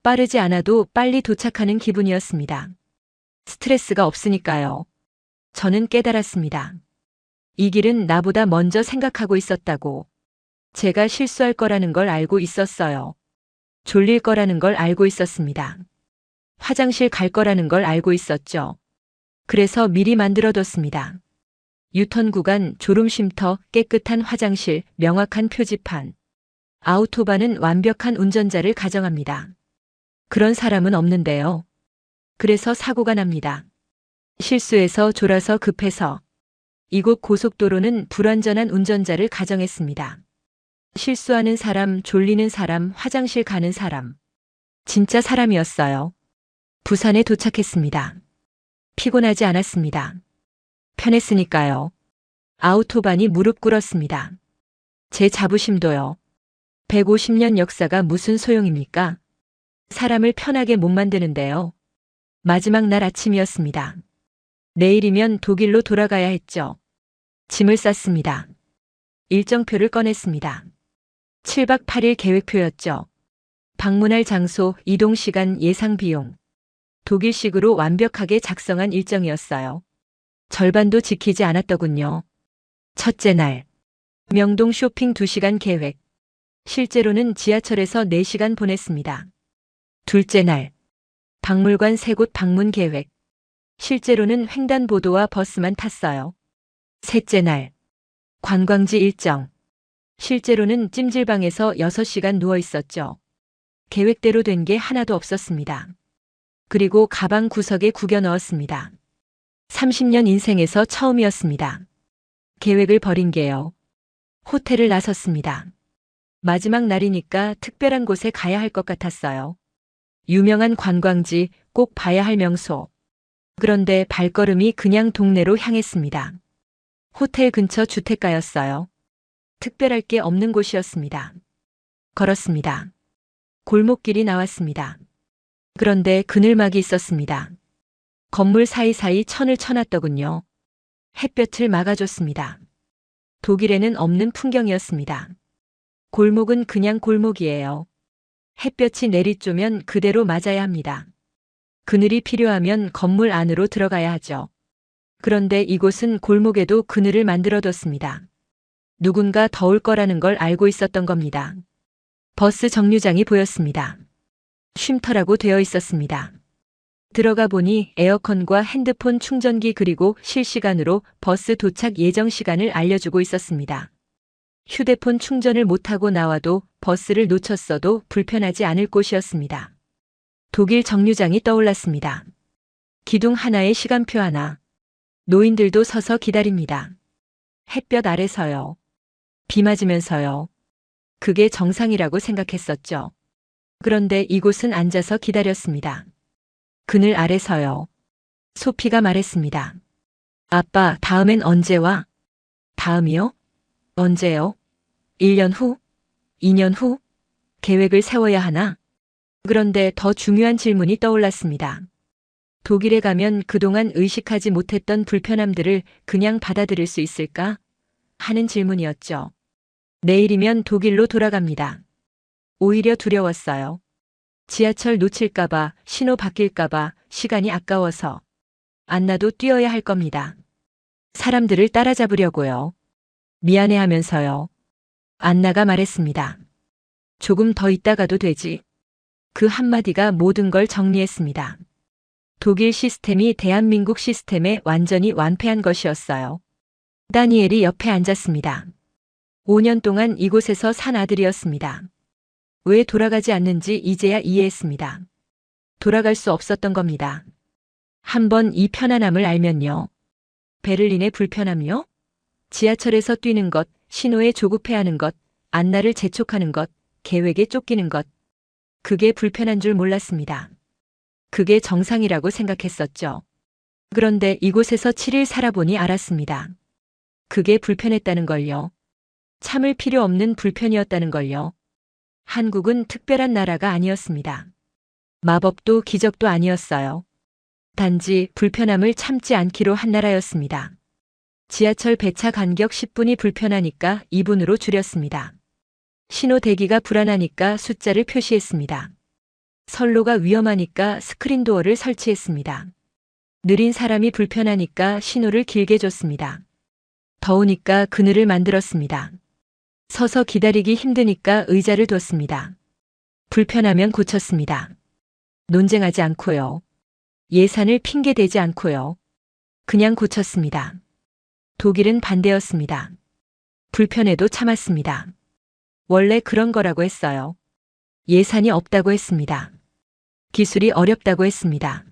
빠르지 않아도 빨리 도착하는 기분이었습니다. 스트레스가 없으니까요. 저는 깨달았습니다. 이 길은 나보다 먼저 생각하고 있었다고. 제가 실수할 거라는 걸 알고 있었어요. 졸릴 거라는 걸 알고 있었습니다. 화장실 갈 거라는 걸 알고 있었죠. 그래서 미리 만들어뒀습니다. 유턴 구간, 졸음 쉼터, 깨끗한 화장실, 명확한 표지판. 아우토반은 완벽한 운전자를 가정합니다. 그런 사람은 없는데요. 그래서 사고가 납니다. 실수해서 졸아서 급해서. 이곳 고속도로는 불완전한 운전자를 가정했습니다. 실수하는 사람, 졸리는 사람, 화장실 가는 사람. 진짜 사람이었어요. 부산에 도착했습니다. 피곤하지 않았습니다. 편했으니까요. 아우토반이 무릎 꿇었습니다. 제 자부심도요. 150년 역사가 무슨 소용입니까? 사람을 편하게 못 만드는데요. 마지막 날 아침이었습니다. 내일이면 독일로 돌아가야 했죠. 짐을 쌌습니다. 일정표를 꺼냈습니다. 7박 8일 계획표였죠. 방문할 장소, 이동 시간, 예상 비용. 독일식으로 완벽하게 작성한 일정이었어요. 절반도 지키지 않았더군요. 첫째 날. 명동 쇼핑 2시간 계획. 실제로는 지하철에서 4시간 보냈습니다. 둘째 날. 박물관 3곳 방문 계획. 실제로는 횡단보도와 버스만 탔어요. 셋째 날. 관광지 일정. 실제로는 찜질방에서 6시간 누워 있었죠. 계획대로 된 게 하나도 없었습니다. 그리고 가방 구석에 구겨 넣었습니다. 30년 인생에서 처음이었습니다. 계획을 버린 게요. 호텔을 나섰습니다. 마지막 날이니까 특별한 곳에 가야 할 것 같았어요. 유명한 관광지, 꼭 봐야 할 명소. 그런데 발걸음이 그냥 동네로 향했습니다. 호텔 근처 주택가였어요. 특별할 게 없는 곳이었습니다. 걸었습니다. 골목길이 나왔습니다. 그런데 그늘막이 있었습니다. 건물 사이사이 천을 쳐놨더군요. 햇볕을 막아줬습니다. 독일에는 없는 풍경이었습니다. 골목은 그냥 골목이에요. 햇볕이 내리쬐면 그대로 맞아야 합니다. 그늘이 필요하면 건물 안으로 들어가야 하죠. 그런데 이곳은 골목에도 그늘을 만들어뒀습니다. 누군가 더울 거라는 걸 알고 있었던 겁니다. 버스 정류장이 보였습니다. 쉼터라고 되어 있었습니다. 들어가 보니 에어컨과 핸드폰 충전기 그리고 실시간으로 버스 도착 예정 시간을 알려주고 있었습니다. 휴대폰 충전을 못하고 나와도 버스를 놓쳤어도 불편하지 않을 곳이었습니다. 독일 정류장이 떠올랐습니다. 기둥 하나에 시간표 하나. 노인들도 서서 기다립니다. 햇볕 아래서요. 비 맞으면서요. 그게 정상이라고 생각했었죠. 그런데 이곳은 앉아서 기다렸습니다. 그늘 아래서요. 소피가 말했습니다. 아빠, 다음엔 언제 와? 다음이요? 언제요? 1년 후? 2년 후? 계획을 세워야 하나? 그런데 더 중요한 질문이 떠올랐습니다. 독일에 가면 그동안 의식하지 못했던 불편함들을 그냥 받아들일 수 있을까? 하는 질문이었죠. 내일이면 독일로 돌아갑니다. 오히려 두려웠어요. 지하철 놓칠까봐, 신호 바뀔까봐, 시간이 아까워서. 안나도 뛰어야 할 겁니다. 사람들을 따라잡으려고요. 미안해하면서요. 안나가 말했습니다. 조금 더 있다가도 되지. 그 한마디가 모든 걸 정리했습니다. 독일 시스템이 대한민국 시스템에 완전히 완패한 것이었어요. 다니엘이 옆에 앉았습니다. 5년 동안 이곳에서 산 아들이었습니다. 왜 돌아가지 않는지 이제야 이해했습니다. 돌아갈 수 없었던 겁니다. 한번 이 편안함을 알면요. 베를린의 불편함이요? 지하철에서 뛰는 것, 신호에 조급해하는 것, 안나를 재촉하는 것, 계획에 쫓기는 것. 그게 불편한 줄 몰랐습니다. 그게 정상이라고 생각했었죠. 그런데 이곳에서 7일 살아보니 알았습니다. 그게 불편했다는 걸요. 참을 필요 없는 불편이었다는 걸요. 한국은 특별한 나라가 아니었습니다. 마법도 기적도 아니었어요. 단지 불편함을 참지 않기로 한 나라였습니다. 지하철 배차 간격 10분이 불편하니까 2분으로 줄였습니다. 신호 대기가 불안하니까 숫자를 표시했습니다. 선로가 위험하니까 스크린 도어를 설치했습니다. 느린 사람이 불편하니까 신호를 길게 줬습니다. 더우니까 그늘을 만들었습니다. 서서 기다리기 힘드니까 의자를 뒀습니다. 불편하면 고쳤습니다. 논쟁하지 않고요. 예산을 핑계대지 않고요. 그냥 고쳤습니다. 독일은 반대였습니다. 불편해도 참았습니다. 원래 그런 거라고 했어요. 예산이 없다고 했습니다. 기술이 어렵다고 했습니다.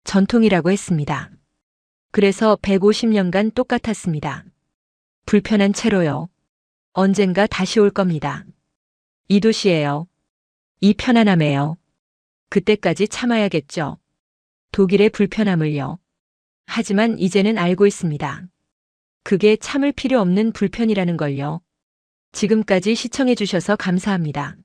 전통이라고 했습니다. 그래서 150년간 똑같았습니다. 불편한 채로요. 언젠가 다시 올 겁니다. 이 도시에요. 이 편안함에요. 그때까지 참아야겠죠. 독일의 불편함을요. 하지만 이제는 알고 있습니다. 그게 참을 필요 없는 불편이라는 걸요. 지금까지 시청해 주셔서 감사합니다.